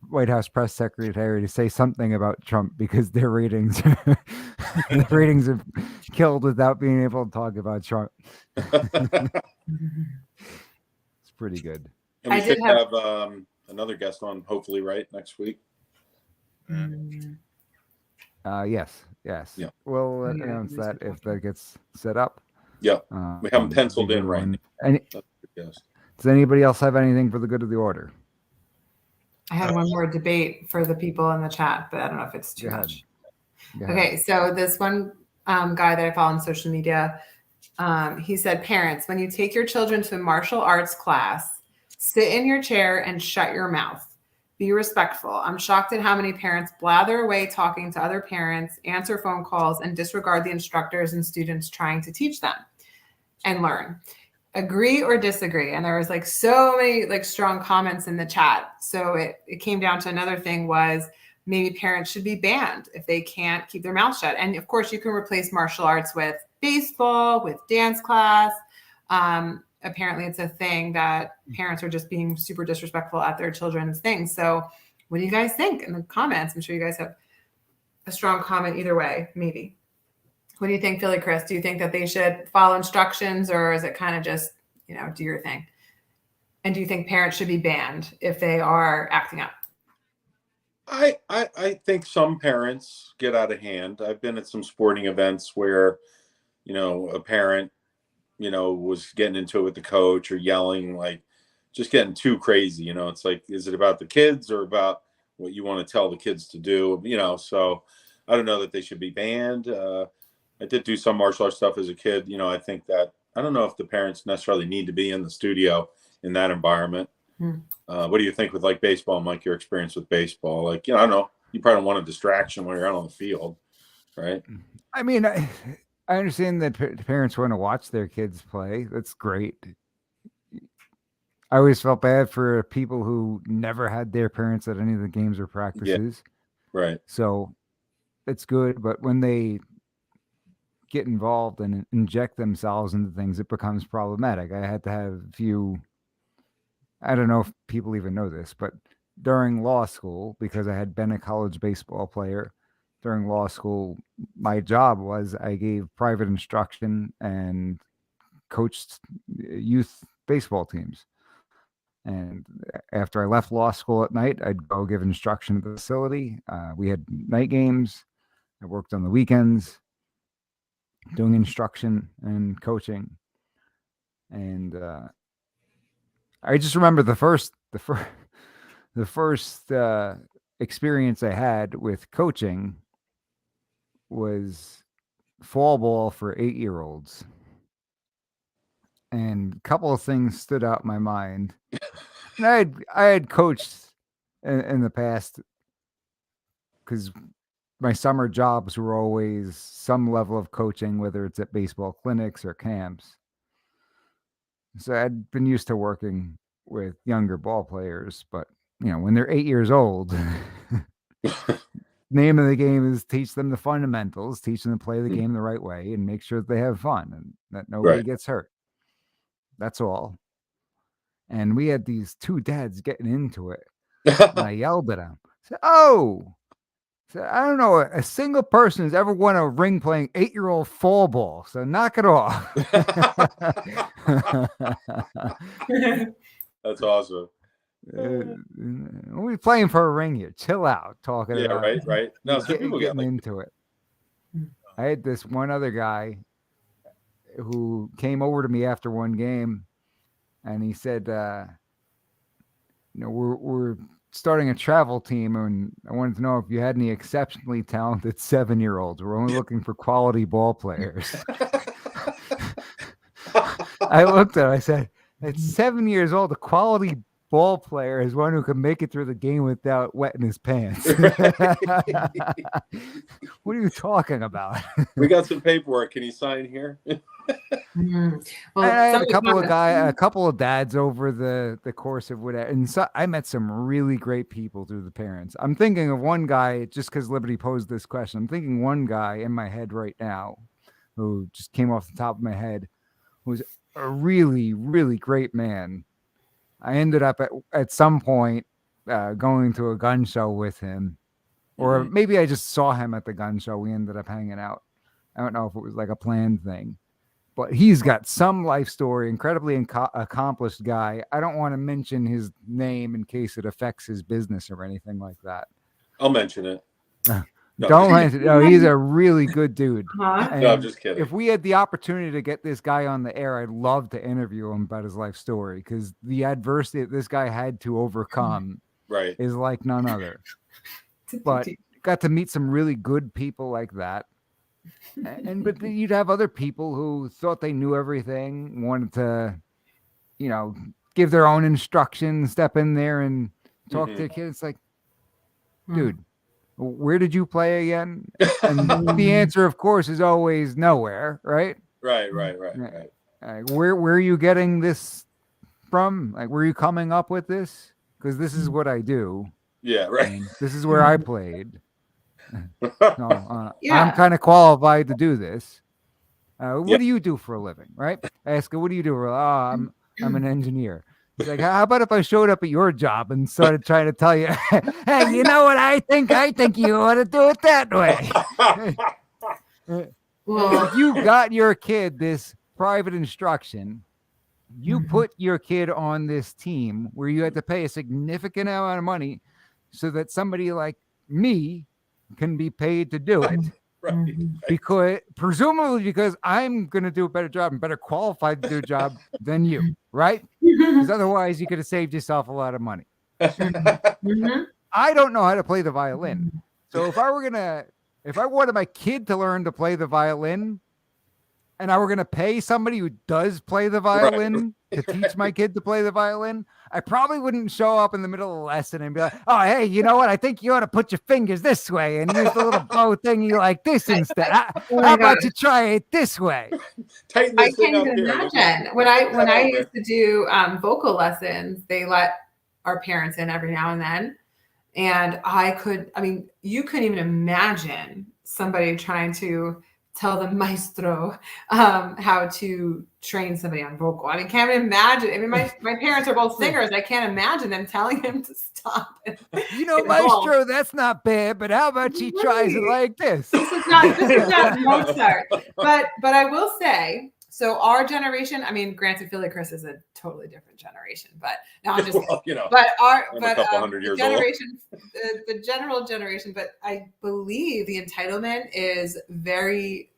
S2: White House press secretary to say something about Trump because their ratings have killed without being able to talk about Trump. It's pretty good.
S3: And we should have another guest on, hopefully, right, next week.
S2: Yes.
S3: Yeah.
S2: We'll announce that if that gets set up.
S3: Yeah. We haven't penciled in right now.
S2: Does anybody else have anything for the good of the order?
S8: I had one more debate for the people in the chat, but I don't know if it's too much. Okay, so this one guy that I follow on social media, he said, parents, when you take your children to a martial arts class, sit in your chair and shut your mouth. Be respectful. I'm shocked at how many parents blather away talking to other parents, answer phone calls, and disregard the instructors and students trying to teach them and learn. Agree or disagree? And there was like so many like strong comments in the chat. So it came down to another thing was maybe parents should be banned if they can't keep their mouth shut. And of course you can replace martial arts with baseball, with dance class. Apparently it's a thing that parents are just being super disrespectful at their children's things. So what do you guys think in the comments? I'm sure you guys have a strong comment either way, maybe. What do you think, Philly Chris? Do you think that they should follow instructions, or is it kind of just, do your thing? And do you think parents should be banned if they are acting up?
S3: I think some parents get out of hand. I've been at some sporting events where, a parent, was getting into it with the coach or yelling, like just getting too crazy. It's like, is it about the kids or about what you want to tell the kids to do? So I don't know that they should be banned. I did do some martial arts stuff as a kid. I think that I don't know if the parents necessarily need to be in the studio in that environment. What do you think with like baseball, Mike, your experience with baseball? Like, I don't know. You probably don't want a distraction when you're out on the field, right?
S2: I mean, I understand that parents want to watch their kids play. That's great. I always felt bad for people who never had their parents at any of the games or practices.
S3: Right.
S2: So it's good. But when they get involved and inject themselves into things, it becomes problematic. I had to have a few, I don't know if people even know this, but during law school, because I had been a college baseball player, during law school, my job was I gave private instruction and coached youth baseball teams. And after I left law school at night, I'd go give instruction at the facility. We had night games. I worked on the weekends doing instruction and coaching. And I just remember the first experience I had with coaching was fall ball for 8-year-olds. And a couple of things stood out in my mind. And I had coached in the past because my summer jobs were always some level of coaching, whether it's at baseball clinics or camps. So I'd been used to working with younger ball players, but when they're 8 years old, name of the game is teach them the fundamentals, teach them to play the game the right way, and make sure that they have fun and that nobody gets hurt. That's all. And we had these two dads getting into it. And I yelled at them. I said, I don't know a single person who's ever won a ring playing 8-year-old fall ball. So knock it off.
S3: That's awesome.
S2: We're playing for a ring here. Chill out. Talking about
S3: right. No, some people
S2: getting into it. I had this one other guy who came over to me after one game, and he said, we're starting a travel team, and I wanted to know if you had any exceptionally talented 7-year-olds. We're only looking for quality ball players. I looked at him, I said, at 7 years old, a quality ball player is one who can make it through the game without wetting his pants. What are you talking about?
S3: We got some paperwork. Can you sign here?
S8: Well,
S2: I had a couple of dads over the course of whatever, and so I met some really great people through the parents. I'm thinking of one guy, just because Liberty posed this question. I'm thinking one guy in my head right now, who just came off the top of my head, who's a really, really great man. I ended up at some point going to a gun show with him, or maybe I just saw him at the gun show. We ended up hanging out. I don't know if it was like a planned thing. But he's got some life story, incredibly accomplished guy. I don't want to mention his name in case it affects his business or anything like that.
S3: I'll mention it.
S2: No. Don't mention it. No, he's a really good dude.
S3: No, I'm just kidding.
S2: If we had the opportunity to get this guy on the air, I'd love to interview him about his life story, because the adversity that this guy had to overcome is like none other. But got to meet some really good people like that. But you'd have other people who thought they knew everything, wanted to, give their own instruction, step in there and talk to their kids. It's like, dude, where did you play again? And the answer, of course, is always nowhere, right?
S3: Right.
S2: Where are you getting this from? Like, where are you coming up with this? Because this is what I do.
S3: Yeah, right.
S2: And this is where I played. I'm kind of qualified to do this. What do you do for a living, right? I ask her, what do you do? I'm an engineer. He's like, how about if I showed up at your job and started trying to tell you, hey, you know what I think? I think you ought to do it that way. Well, if you got your kid this private instruction, you put your kid on this team where you had to pay a significant amount of money so that somebody like me can be paid to do it.
S3: Right.
S2: Because presumably because I'm going to do a better job and better qualified to do a job than you, right? Because otherwise you could have saved yourself a lot of money. I don't know how to play the violin. So if I wanted my kid to learn to play the violin, and I were going to pay somebody who does play the violin to teach my kid to play the violin, I probably wouldn't show up in the middle of the lesson and be like, oh, hey, you know what? I think you ought to put your fingers this way and use the little bow thingy like this instead. How about you try it this way?
S3: Tighten
S8: I
S3: this thing
S8: can't
S3: up
S8: even
S3: here.
S8: imagine. When I used to do vocal lessons, they let our parents in every now and then. And you couldn't even imagine somebody trying to tell the maestro how to train somebody on vocal. I mean, can't even imagine. I mean, my parents are both singers. I can't imagine them telling him to stop.
S2: Maestro, that's not bad, but how about she tries it like this?
S8: This is not Mozart. But I will say, so our generation, I mean, granted, Philly Chris is a totally different generation, but no, I'm just but the generation, the general generation, but I believe the entitlement is very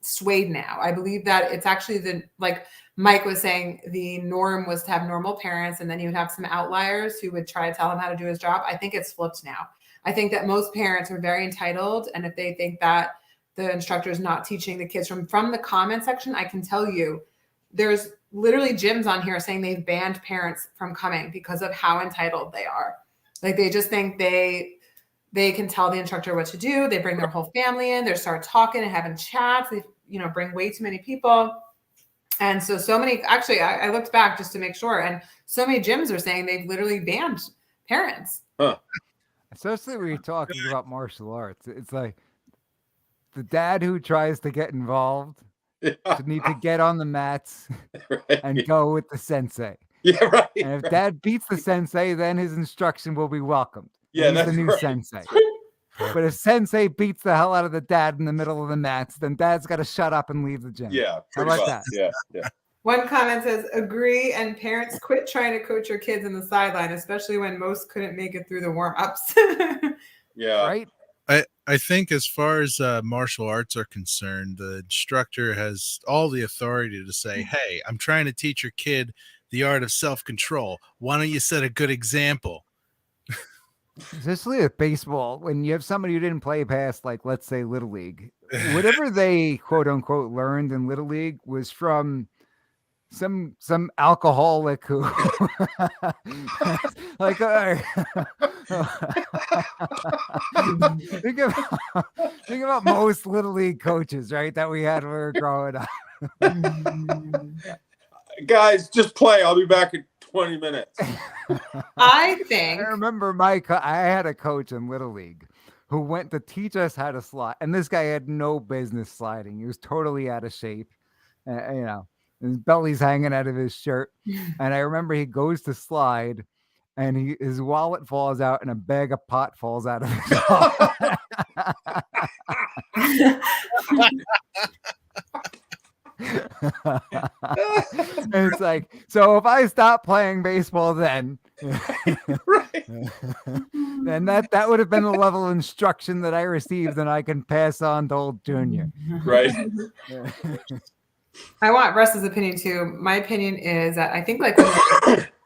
S8: swayed now. I believe that it's actually like Mike was saying, the norm was to have normal parents, and then you would have some outliers who would try to tell him how to do his job. I think it's flipped now. I think that most parents are very entitled, and if they think that the instructor is not teaching the kids from the comment section, I can tell you there's literally gyms on here saying they've banned parents from coming because of how entitled they are. Like they just think they can tell the instructor what to do. They bring their whole family in. They start talking and having chats. They bring way too many people. And so many, actually, I looked back just to make sure. And so many gyms are saying they've literally banned parents.
S3: Huh.
S2: Especially when you're talking about martial arts. It's like the dad who tries to get involved need to get on the mats and go with the sensei.
S3: Yeah, right.
S2: And if dad beats the sensei, then his instruction will be welcomed.
S3: Yeah,
S2: he's the new sensei. But if sensei beats the hell out of the dad in the middle of the mats, then dad's got to shut up and leave the gym.
S3: Yeah,
S2: how about that?
S3: Yeah.
S8: One comment says, agree, and parents quit trying to coach your kids in the sideline, especially when most couldn't make it through the warm-ups.
S3: Yeah.
S2: Right?
S7: I think as far as martial arts are concerned, the instructor has all the authority to say, hey, I'm trying to teach your kid the art of self-control. Why don't you set a good example?
S2: Especially with baseball, when you have somebody who didn't play past, like, let's say, Little League, whatever they quote unquote learned in Little League was from some alcoholic who like think about most Little League coaches, right, that we had when we were growing up.
S3: Guys, just play. I'll be back in 20 minutes.
S8: I
S2: remember I had a coach in Little League who went to teach us how to slide, and this guy had no business sliding. He was totally out of shape, his belly's hanging out of his shirt. And I remember he goes to slide, and his wallet falls out, and a bag of pot falls out of his wallet. And it's like, so if I stop playing baseball then then that would have been the level of instruction that I received, and I can pass on to old Junior.
S3: Right.
S8: I want Russ's opinion too. My opinion is that I think like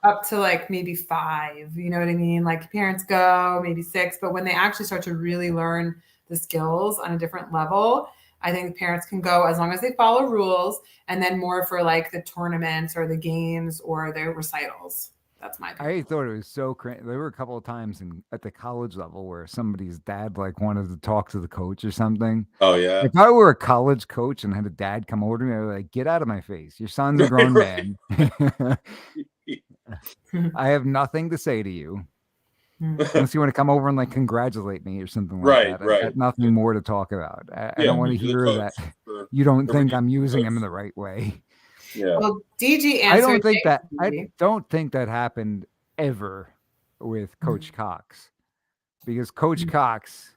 S8: up to like maybe 5, you know what I mean? Like parents go maybe 6, but when they actually start to really learn the skills on a different level, I think parents can go as long as they follow rules, and then more for like the tournaments or the games or the recitals. That's my opinion.
S2: I thought it was so crazy. There were a couple of times at the college level where somebody's dad like wanted to talk to the coach or something.
S3: Oh yeah.
S2: If I were a college coach and had a dad come over to me, I would be like, get out of my face. Your son's a grown man. I have nothing to say to you. Unless you want to come over and like congratulate me or something like that.
S3: Right.
S2: I got nothing more to talk about. I don't want to hear that you don't think I'm using him in the right way.
S3: Yeah.
S8: Well, DG answered.
S2: I don't think that happened ever with Coach Cox, because Coach Cox,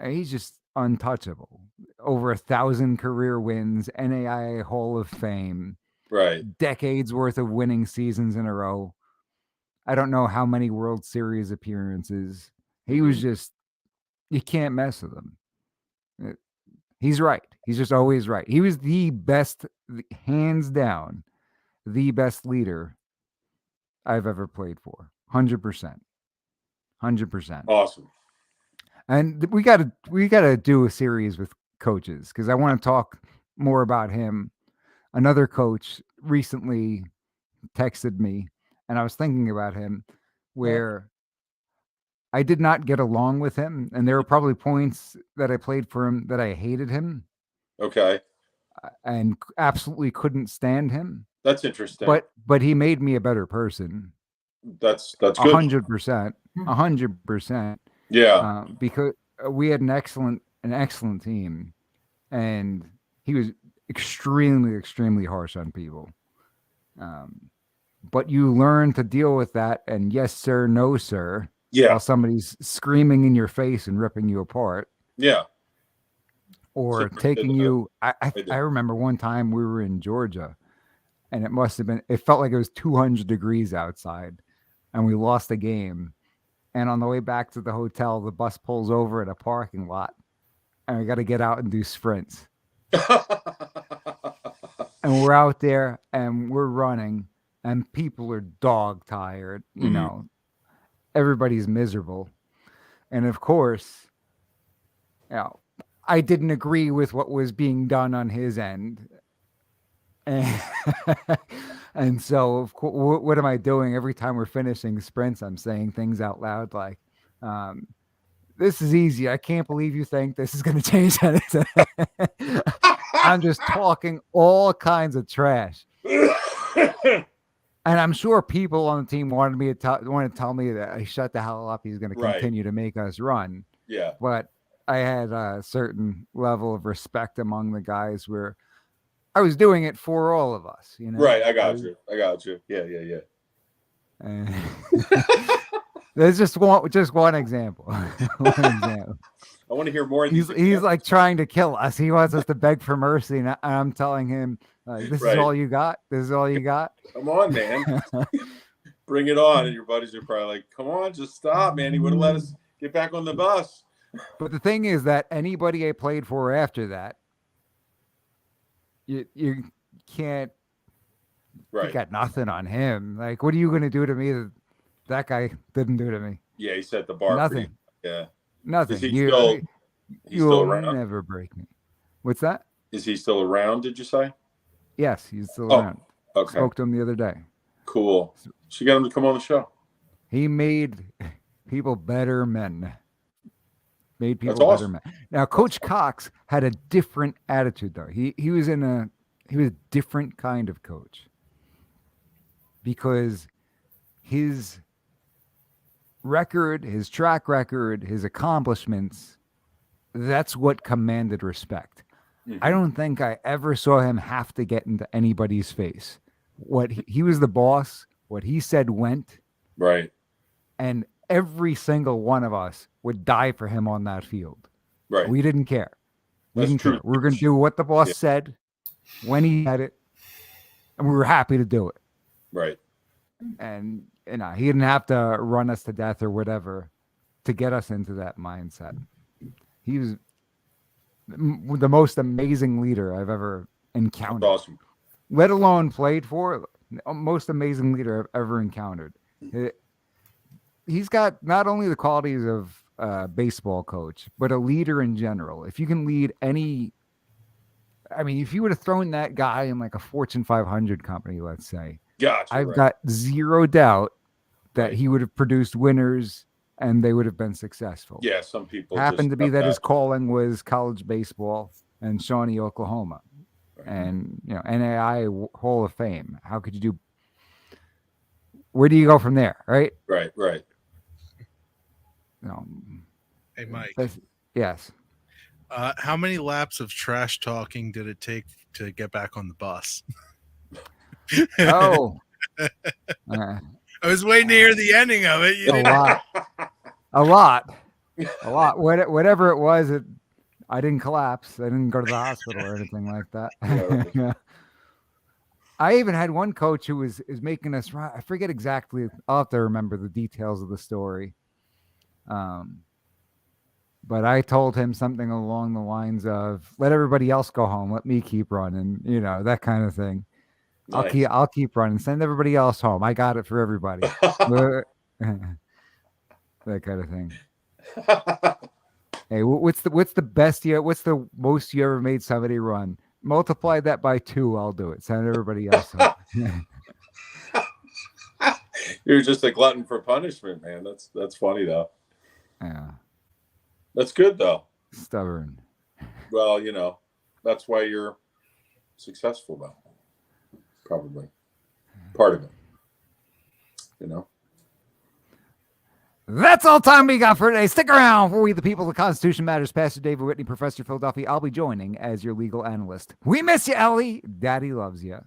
S2: he's just untouchable. Over 1,000 career wins, NAIA Hall of Fame,
S3: right?
S2: Decades worth of winning seasons in a row. I don't know how many World Series appearances. He was just, you can't mess with him. He's right. He's just always right. He was the best, hands down, the best leader I've ever played for. 100%. 100%.
S3: Awesome.
S2: And we gotta do a series with coaches because I want to talk more about him. Another coach recently texted me, and I was thinking about him where I did not get along with him, and there were probably points that I played for him that I hated him
S3: Okay.
S2: and absolutely couldn't stand him.
S3: That's interesting.
S2: But he made me a better person.
S3: That's good.
S2: 100%. 100%.
S3: Yeah.
S2: Because we had an excellent team, and he was extremely harsh on people. But you learn to deal with that, and yes sir, no sir.
S3: Yeah.
S2: While somebody's screaming in your face and ripping you apart.
S3: Yeah.
S2: Or taking you. I remember one time we were in Georgia, and it felt like it was 200 degrees outside, and we lost the game. And on the way back to the hotel, the bus pulls over at a parking lot, and we got to get out and do sprints. And we're out there, and we're running, and people are dog tired. You know, everybody's miserable. And of course, you know, I didn't agree with what was being done on his end. And so, of course, what am I doing? Every time we're finishing sprints, I'm saying things out loud like, this is easy. I can't believe you think this is going to change anything. I'm just talking all kinds of trash. And I'm sure people on the team wanted me to tell me that I shut the hell up. He's going to continue to make us run.
S3: Yeah.
S2: But I had a certain level of respect among the guys where I was doing it for all of us, you know?
S3: Right. I got you. Yeah.
S2: And there's just one example. One example.
S3: I want to hear more.
S2: He's like trying to kill us. He wants us to beg for mercy, and I'm telling him, "This is all you got. This is all you got."
S3: Come on, man. Bring it on. And your buddies are probably like, "Come on, just stop, man. He would have let us get back on the bus."
S2: But the thing is that anybody I played for after that, you can't.
S3: Right.
S2: You got nothing on him. Like, what are you going to do to me that guy didn't do to me?
S3: Yeah, he set the bar.
S2: Nothing.
S3: Yeah.
S2: Nothing.
S3: Is he
S2: you
S3: still
S2: will
S3: around?
S2: never break me. What's that?
S3: Is he still around? Did you say?
S2: Yes, he's still around.
S3: Okay.
S2: Spoke to him the other day.
S3: Cool. Should get him to come on the show.
S2: He made people better men. Made people
S3: That's
S2: better
S3: awesome.
S2: men. Now, Coach Cox had a different attitude, though. He was a different kind of coach because his record, his track record, his accomplishments, that's what commanded respect. I don't think I ever saw him have to get into anybody's face. He was the boss. What he said went.
S3: Right.
S2: And every single one of us would die for him on that field.
S3: Right.
S2: We didn't care. We
S3: That's
S2: didn't
S3: true.
S2: care. We were going to do what the boss said when he had it, and we were happy to do it.
S3: Right.
S2: And he didn't have to run us to death or whatever to get us into that mindset. He was the most amazing leader I've ever encountered.
S3: That's awesome.
S2: Let alone played for. Most amazing leader I've ever encountered. He's got not only the qualities of a baseball coach, but a leader in general. If you can lead if you would have thrown that guy in like a Fortune 500 company, let's say,
S3: Gotcha,
S2: I've got zero doubt that he would have produced winners and they would have been successful.
S3: Yeah, some people
S2: happened
S3: just
S2: to be
S3: have
S2: that his calling was college baseball and Shawnee, Oklahoma, and NAI Hall of Fame. How could you do? Where do you go from there, right?
S3: Right.
S7: Hey, Mike.
S2: Yes.
S7: How many laps of trash talking did it take to get back on the bus?
S2: Oh.
S7: I was waiting to hear the ending of it.
S2: A lot. Whatever it was, I didn't collapse. I didn't go to the hospital or anything like that. Yeah. I even had one coach who is making us run. I forget exactly. I'll have to remember the details of the story. But I told him something along the lines of, let everybody else go home. Let me keep running, that kind of thing.
S3: Nice.
S2: I'll keep running. Send everybody else home. I got it for everybody. That kind of thing. Hey, what's the best year? What's the most you ever made somebody run? Multiply that by 2. I'll do it. Send everybody else home.
S3: You're just a glutton for punishment, man. That's funny though.
S2: Yeah.
S3: That's good though.
S2: Stubborn.
S3: Well, that's why you're successful though. Probably part of it.
S2: That's all time we got for today. Stick around for We the People, the Constitution Matters. Pastor David Whitney, Professor Philadelphia. I'll be joining as your legal analyst. We miss you, Ellie. Daddy loves you.